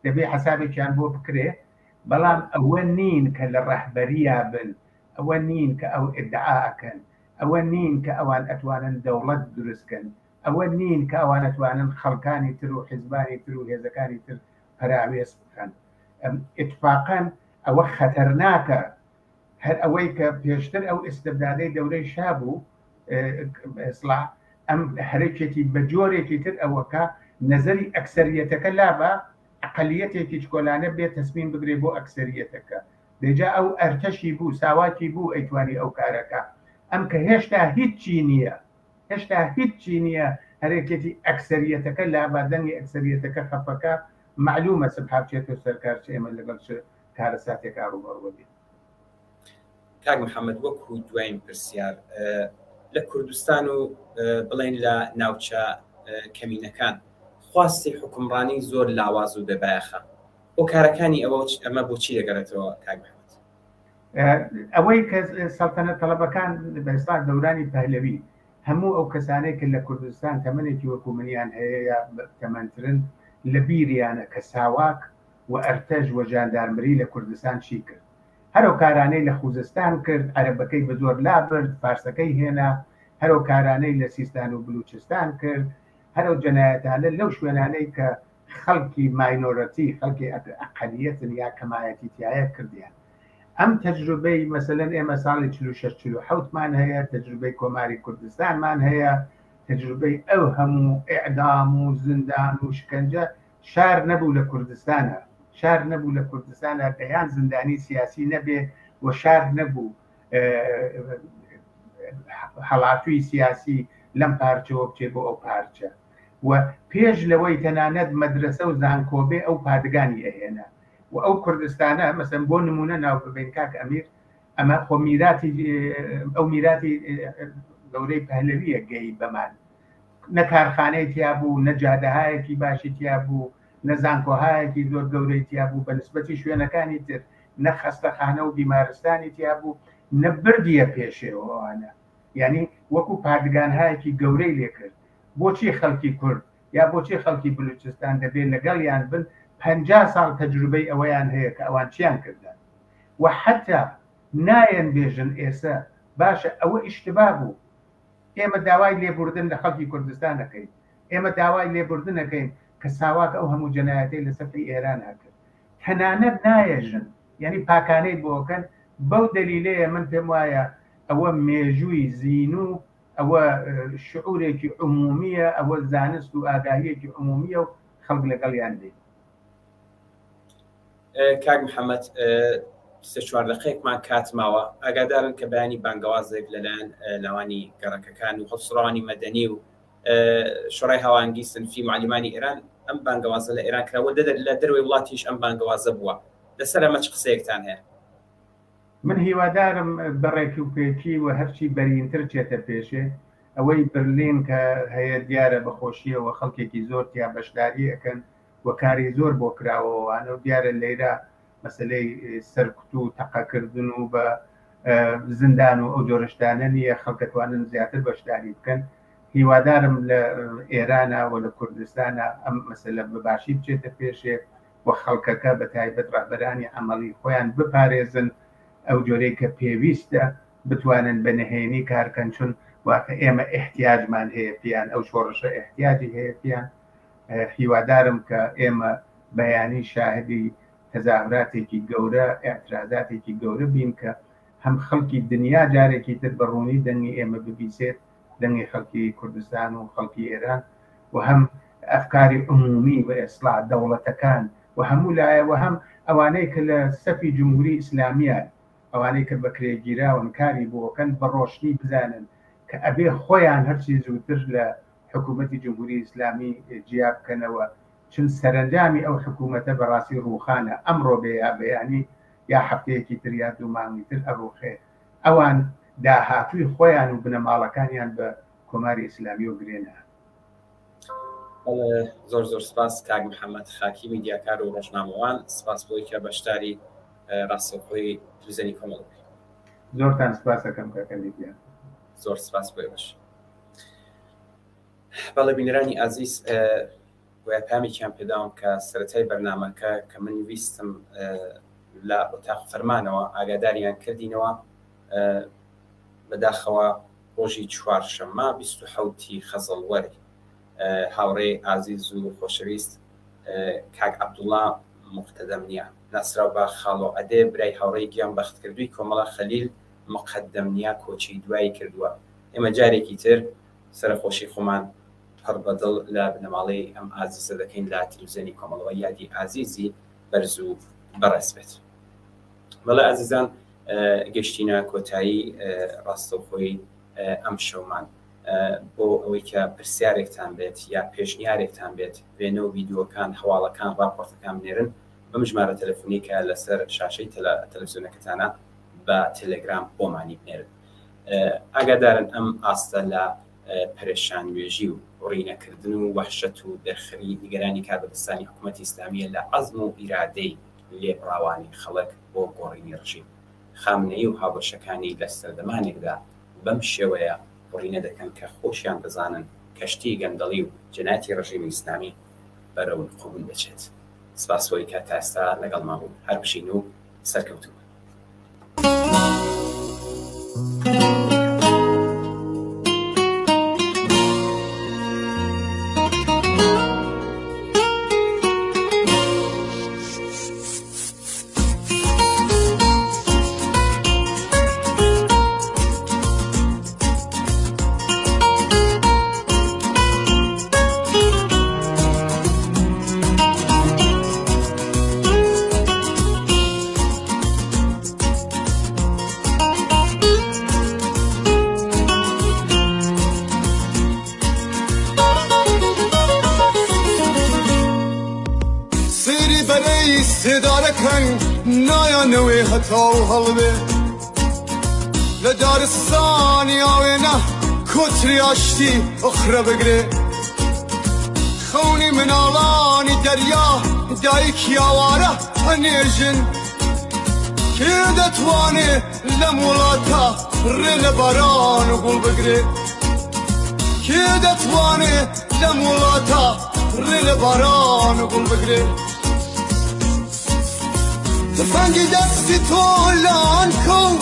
دەبێ حسابێکیان بۆ بکرێ بەڵام ئەوە نین کە لە ڕەحبەریە بن ئەوە نین کە ئەو ئیدعاکەن ئەوە نین کە ئەوان ئەتوانن دەوڵەت دروستکەن ئەوە نین کە ئەوان ئەتوانن خەڵکانی تر و حیزبانی تر و هێزەکانی تر پەراوێز بکەن ئیتفاقاً ئەوە خەتەرناکە هەر ئەوەی کە پێشتر ئەو ئیستبدادەی دەورەی شا بوو ئیسلاح ئەم هەرێکێکی بە جۆرێکی تر ئەوەکە نەزەری ئەکسەریەتەکە لابە ئەقەلیەتێکی چکۆلانە بێت تەسمیم بگرێ بۆ ئەکسەریەتەکە دەجا ئەو ئەرتەشی بوو ساواکی بوو ئەیتوانی ئەو کارەکە ئەم کە هێشتا هیچی نییە هێشتا هیچی نییە هەرێکێتی ئەکسەریەتەکە لابە دەنگی ئەکسەریەتەکە خەفەکە معلومە سبحابچێتە سەرکار چ ئێمە لەگەڵ کارە ساتێکا ڕوبەڕوە بێت. کاک محەممەد وەکو دوایین پرسیار لە کوردستان و بڵێن لە ناوچە کەمینەکان خواستی حکومڕانی زۆر لاواز و بەبایەخە بۆ کارەکانی ئەمە بۆچی دەگەڕێتەوە کاک محەممەد؟ ئەوەی کە سەڵتەنەت تەڵەبەکان بەستا دەورانی پەهلەوی هەموو ئەو کەسانەی کە لە کوردستان تەمەنێکی وەکو منیان هەیە یا تەمەنترن لە بیریانە کە ساواک و ئەرتەش و ژاندارمەری لە کوردستان چی کرد هەرو کارانەی لە خوزستان کرد عەرەبەکەی بە زۆر لابرد فارسەکەی هێنا هەرو کارانەی لە سیستان و بلوچستان کرد هەرو جەنایەتانە لەو شوێنانەی کە خەڵکی ماینۆرەتی خەڵکی ئەقەلیەتن یا کەمایەتی تایە کردیان ئەم تەجروبەی مەسەلەن ئێمە ساڵی 46-47 مان هەیە تەجروبەی کۆماری کوردستانمان هەیە تەجروبەی ئەو هەموو ئیعدام و زندان و شکنجە شار نەبوو لە کوردستانە شار نەبوو لە کوردستانە دەیان زندانی سیاسی نەبێ و شار نەبوو هەڵاتوی سیاسی لەم پارچەوە بچێ بۆ ئەو پارچە و پێش لەوەی تەنانەت مەدرسە و زانکۆبێ ئەو پادگانی ئەهێنا و ئەو کوردستانە مەسەن بۆ نمونە ناو ببین کاک ئەمیر ئەمە خۆ میراتی ئەو میراتی گەورەی پەهلەویە گەی بەمان نە کارخانەی تیا بوو نە جادەهایەکی باشی تیا بوو نە زانکۆهایەکی زۆر گەورەی تیا بوو بە نسبەتی شوێنەکانی تر نە خەستەخانە و بیمارستانی تیا بوو نە بردیە پێشێوەوانە یعنی وەکو پادگانهایەکی گەورەی لێکرد بۆچی خەڵکی کورد یا بۆچی خەڵکی بلوچستان دەبێت لەگەڵیان بن 50 ساڵ تەجروبەی ئەوەیان هەیە کە ئەوان چیان کردن و حتا نایەن بێژن ئێستا باشە ئەوە ئیشتبا بوو ئێمە داوای لێبوردن لە خەڵکی کوردستان دەکەین ئێمە داوای لێبوردن دەکەین کە ساواک ئەو هەموو جەنایەتەی لە سەفری ئێران هەکرد تەنانەت نایەژن یعنی پاکانەی بۆکەن بەو دەلیلەیە من پێم وایە ئەوە مێژووی زین و ئەوە شعورێکی عمومیە ئەوە زانست و ئاگاهیەکی عمومیە و خەڵک لەگەڵیان دێت کاک محەممەد 4 دقەیەکمان کاتماوە ئاگادارن کە بەیانی بانگەوازێک لەلایەن ناوانی گەڕەکەکان و خۆسڕانی مەدەنی و شۆڕای هاوانگی سنفی معلیمانی ئێران ئەم بانگەوازە لە ئێران کراوە لە دەروی وڵاتیش ئەم بانگەوازە بووە لەسەر ئەمە چ قسەیەکتان هەیە من هیوادارم بەڕێکی و پێکی و هەرچی بەرینتر چێتە پێشێ ئەوەی برلین کە هەیە دیارە بەخۆشیەوە خەڵکێکی زۆر تیا بەشداری ئەەکەن و کاری زۆر بۆ کراوەوانە و دیارە لێرە مەسلەی سەرکوت و تەقەکردن و بە زندان و ئەو جۆرەشتانە نییە خەڵکەتوانن زیاتر بەشداری بکەن هیوادارم لە ئێرانە و لە کوردستانە ئەم مەسلە بەباشی بچێتە پێشێ و خەڵکەکە بە تایبەت ڕابەرانی عەمەڵی خۆیان بپارێزن ئەو جۆرەی کە پێویستە بتوانن بە نهێنی کارکەن چون واکە ئێمە احتیاجمان هەیە پیان ئەو شۆڕشە احتیاجی هەیە پیان هیوادارم کە ئێمە بەیانی شاهدی تەزاوراتێکی گەورە ئاعترازاتێکی گەورە بین کە هەم خەڵکی دنیا جارێکی تر بەڕوونی دەنگی ئێمە ببیسێت دەنگی خەڵکی کوردستان و خەڵکی ئێران و هەم ئەفکاری عمومی و ئێسڵا دەوڵەتەکان و هەموو لایەوە هەم ئەوانەی کە لە سەفی جمهوری ئیسلامیان ئەوانەی کە بەکرێگیراون کاری بۆکەن بە ڕۆشنی بزانن کە ئەبێ خۆیان هەرچی زووتر لە حکوومەتی جمهوری ئیسلامی جیا بکەنەوە چون سەرنجامی ئەو حکوومەتە بەڕاستی ڕووخانە ئەمڕۆ بێ یا بەیانی یا هەفتەیەکی تر یا دوو مانگی تر ئەڕوخێ ئەوان داهاتووی خۆیان و بنەماڵەکانیان بە کۆماری ئیسلامی و گرێنە زۆر زۆر سپاس کاک محەممەد خاکی میدیاکار و ڕۆژنامەوان سپاس بۆی کە بەشداری ڕاستەوخۆی تلڤیزیۆنی کۆمەڵ زۆرتان سپاس دەکەم کاکە میدیا زۆر سپاس بۆی باش بەڵێ بینەرانی ئازیز وە پامێکیان پێداوم کە سەرەتای بەرنامەکە کە من ویستم لە ئۆتاق فەرمانەوە ئاگاداریان کردینەوە بەداخەوە ڕۆژی چوارشەممە 27 خەزەڵوەری هاوڕێ ئازیز و خۆشەویست کاک عەبدوڵڵا مقتەدەمنیە ناسراو بە خاڵۆ ئەدێ برای هاوڕێی گیان بەختکردووی کۆمەڵە خەلیل مقەدەمنیا کۆچی دوایی کردووە ئێمە جارێکی تر سەرخۆشی خۆمان هەر بەدڵ لە بنەماڵەی ئەم ئازیزە دەکەین لە تلڤیزیۆنی کۆمەڵەوە یادی ئازیزی بەرز و بەڕێز بێت بەڵێ ئازیزان گەشتینە کۆتایی ڕاستەوخۆی ئەم شەومان بۆ ئەوەی کە پرسیارێکتان بێت یا پێشنیارێکتان بێت وێنە و ڤیدیۆکان هەواڵەکان ڕاپۆرتەکان بنێرن بەم ژمارە تەلەفۆنی کە لەسەر شاشەی تەلەڤیزیۆنەکەتانە بە تەلەگرام بۆمانی بنێرن ئاگادارن ئەم ئاستە لە پەرێشان نوێژی و ڕینەکردن و وەحشەت و دەرخەری نیگەرانی کاربەدەستانی حکوومەتی ئیسلامیە لە عەزم و ئیرادەی لێبڕاوانی خەڵک بۆ گۆڕینی ڕژیم خامنەیی و هاوبەشەکانی لە سەردەمانێکدا بەم شێوەیە ڕینە دەکەن کە خۆشیان بزانن کەشتی گەندەڵی و جەناتی ڕژیمی ئیسلامی بەرەو قوبول بچێت سپاس بۆی کە تا ئێستا لەگەڵمان بوون هەر بشین و سەرکەوتوو یەکەن نایانەوێ هەتا و هەڵبێ لە دارستانی ئاوێنە کۆتری ئاشتی ئۆخرە بگرێ خەونی مناڵانی دەریا دایکی ئاوارە هەنێژن کێ دەتوانێ لەم وڵاتە ڕێ لە باران و گوڵ بگرێ کێ دەتوانێ لەم وڵاتە ڕێ لە باران و گوڵ بگرێ تفەنگی دەستی تۆ لان کەو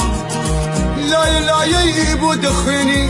لایە لایەی بۆ دەخوێنی